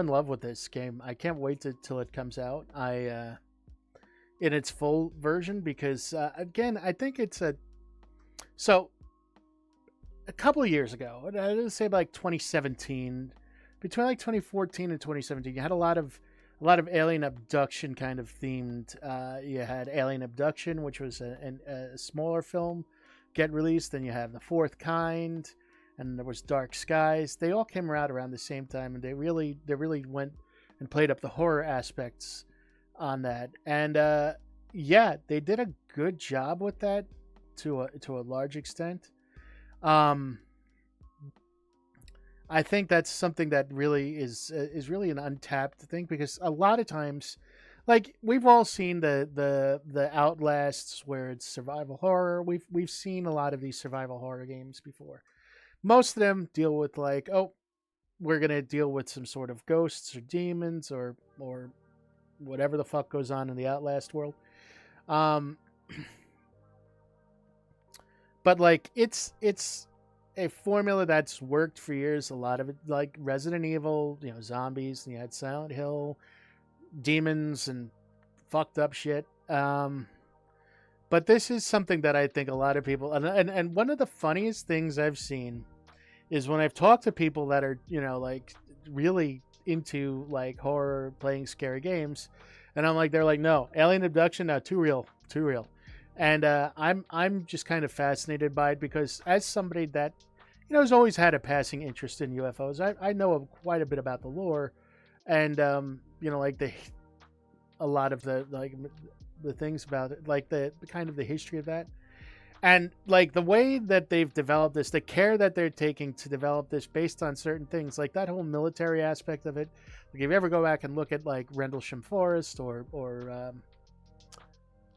love with this game. I can't wait till it comes out. In its full version because again, I think it's a couple of years ago. I would say like 2017, between like 2014 and 2017, you had a lot of alien abduction kind of themed. You had Alien Abduction, which was a smaller film, get released. Then you have The Fourth Kind. And there was Dark Skies. They all came out around the same time, and they really went and played up the horror aspects on that. And yeah, they did a good job with that to a large extent. I think that's something that really is really an untapped thing because a lot of times, like we've all seen the Outlasts where it's survival horror. We've seen a lot of these survival horror games before. Most of them deal with like, oh, we're gonna deal with some sort of ghosts or demons or whatever the fuck goes on in the Outlast world. But like it's a formula that's worked for years. A lot of it, like Resident Evil, zombies, and you had Silent Hill, demons, and fucked up shit. But this is something that I think a lot of people, and one of the funniest things I've seen is when I've talked to people that are, like really into like horror, playing scary games, and I'm like, they're like, no, Alien Abduction, no, too real. And I'm just kind of fascinated by it because as somebody that, has always had a passing interest in UFOs, I know quite a bit about the lore, and like a lot of the things about it, like the kind of the history of that, and like the way that they've developed this, the care that they're taking to develop this based on certain things, like that whole military aspect of it. Like if you ever go back and look at like Rendlesham Forest or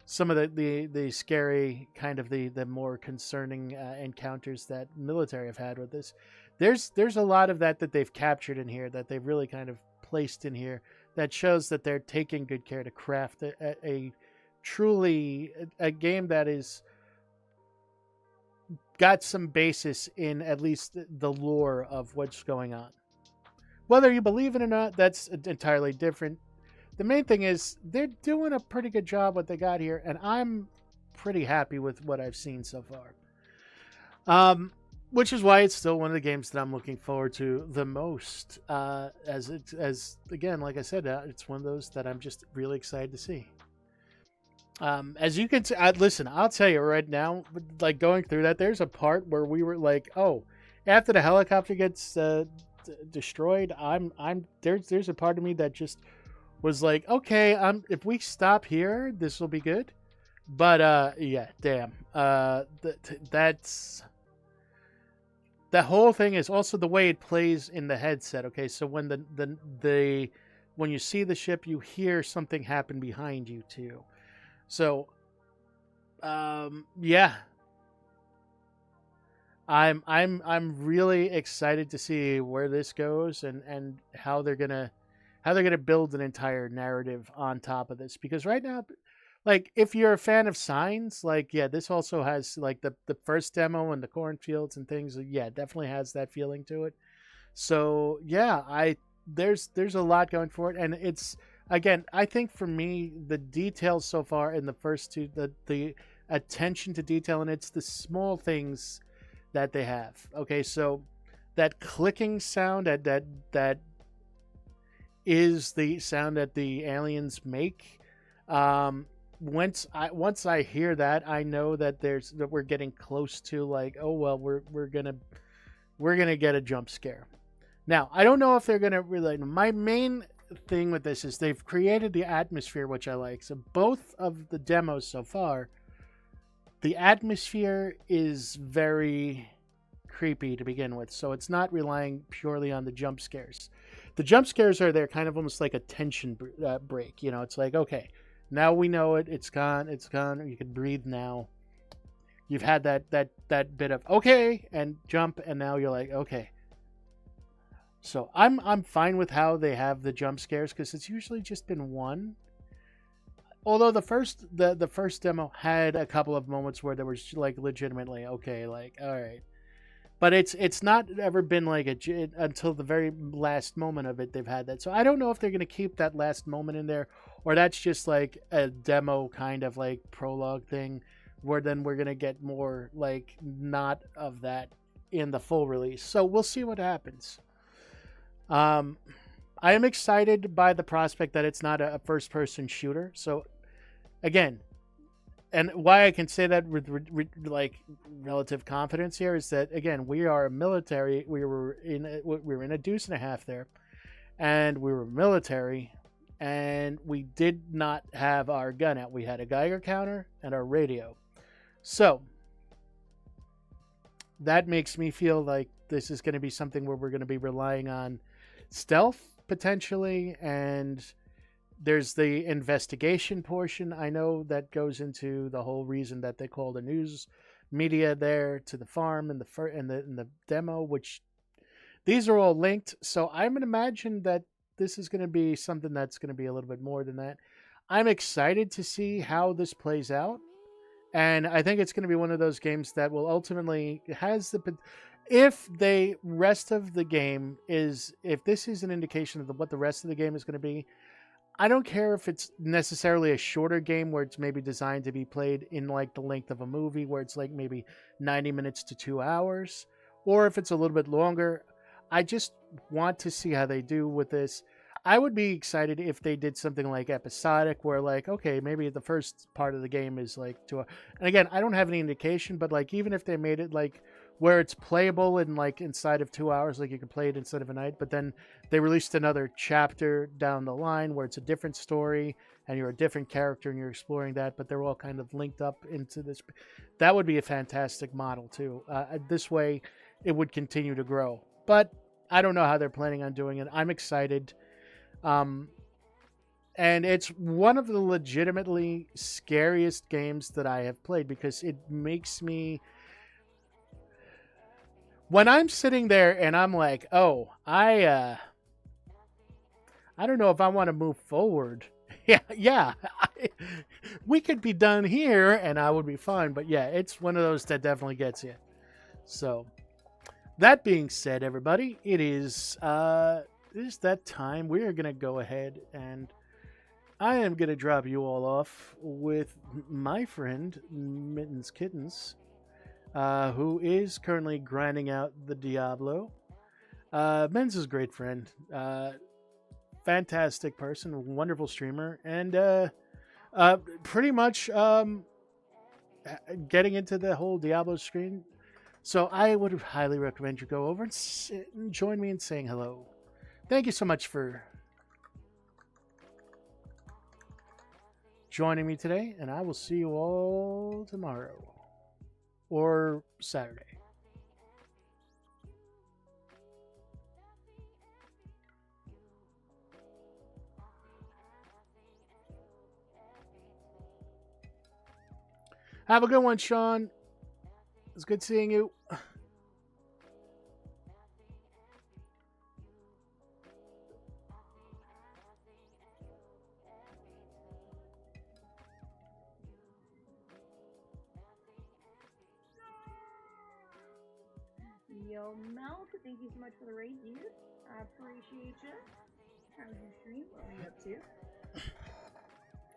some of the scary kind of the more concerning encounters that military have had with this, there's a lot of that they've captured in here, that they've really kind of placed in here, that shows that they're taking good care to craft a truly a game that is got some basis in at least the lore of what's going on. Whether you believe it or not, that's entirely different. The main thing is they're doing a pretty good job what they got here, and I'm pretty happy with what I've seen so far. Which is why it's still one of the games that I'm looking forward to the most. As again, like I said, it's one of those that I'm just really excited to see. As you can see, listen, I'll tell you right now, like going through that, there's a part where we were like, oh, after the helicopter gets destroyed, there's a part of me that just was like, okay, if we stop here, this will be good. But yeah, damn, that's the whole thing is also the way it plays in the headset. Okay, so when when you see the ship, you hear something happen behind you too. So, yeah, I'm really excited to see where this goes and how they're gonna build an entire narrative on top of this. Because right now, like if you're a fan of Signs, like yeah, this also has like the first demo and the cornfields and things. Yeah, it definitely has that feeling to it. So yeah, there's a lot going for it, and it's. Again, I think for me, the details so far in the first two, the attention to detail, and it's the small things that they have. Okay, so that clicking sound that is the sound that the aliens make. Once I hear that, I know that we're getting close to like, oh well, we're gonna get a jump scare. Now, I don't know if they're gonna really. My main thing with this is they've created the atmosphere, which I like. So both of the demos so far, the atmosphere is very creepy to begin with. So it's not relying purely on the jump scares. The jump scares are there kind of almost like a tension break. You know, it's like, okay, now we know it. It's gone. It's gone. You can breathe now. You've had that bit of okay and jump, and now you're like, okay. So I'm fine with how they have the jump scares because it's usually just been one. Although the first demo had a couple of moments where there was like legitimately okay, like all right, but it's not ever been like until the very last moment of it they've had that. So I don't know if they're gonna keep that last moment in there or that's just like a demo kind of like prologue thing where then we're gonna get more like not of that in the full release. So we'll see what happens. I am excited by the prospect that it's not a first-person shooter. So, again, and why I can say that with like relative confidence here is that again we are a military. We were in a deuce and a half there, and we were military, and we did not have our gun out. We had a Geiger counter and our radio. So that makes me feel like this is going to be something where we're going to be relying on stealth potentially, and there's the investigation portion. I know that goes into the whole reason that they call the news media there to the farm in the demo, which these are all linked. So I'm going to imagine that this is going to be something that's going to be a little bit more than that. I'm excited to see how this plays out, and I think it's going to be one of those games that will ultimately has the. If the rest of the game if this is an indication of what the rest of the game is going to be, I don't care if it's necessarily a shorter game where it's maybe designed to be played in like the length of a movie where it's like maybe 90 minutes to 2 hours, or if it's a little bit longer. I just want to see how they do with this. I would be excited if they did something like episodic where like, okay, maybe the first part of the game is like and again, I don't have any indication, but like even if they made it like where it's playable in like inside of 2 hours, like you can play it instead of a night, but then they released another chapter down the line where it's a different story and you're a different character and you're exploring that, but they're all kind of linked up into this. That would be a fantastic model too. This way it would continue to grow, but I don't know how they're planning on doing it. I'm excited. And it's one of the legitimately scariest games that I have played because it makes me, when I'm sitting there and I'm like, oh, I don't know if I want to move forward. Yeah, we could be done here and I would be fine. But yeah, it's one of those that definitely gets you. So, that being said, everybody, it is that time. We are going to go ahead and I am going to drop you all off with my friend, Mittens Kittens, who is currently grinding out the Diablo. Mittens is a great friend. Fantastic person, wonderful streamer, and pretty much getting into the whole Diablo screen. So I would highly recommend you go over and join me in saying hello. Thank you so much for joining me today, and I will see you all tomorrow or Saturday. Have a good one, Sean. It's good seeing you. Yo, Melk, thank you so much for the raid, dude. I appreciate you. How was your stream? What were you up to?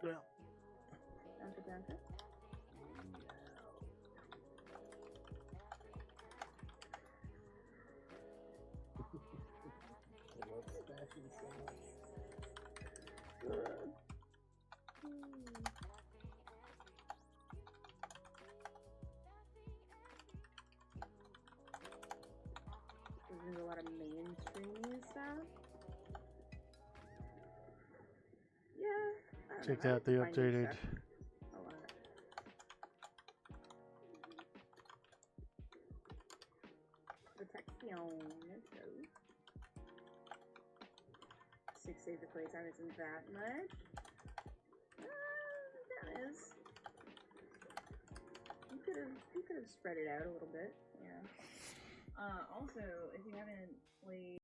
Well, Danke, danke. There's a lot of mainstream stuff. Yeah. I don't checked know, I out the like to find new updated. stuff a lot. Protection. Let's go. 6 days of playtime isn't that much. That is. You could have spread it out a little bit. Yeah. Also, if you haven't played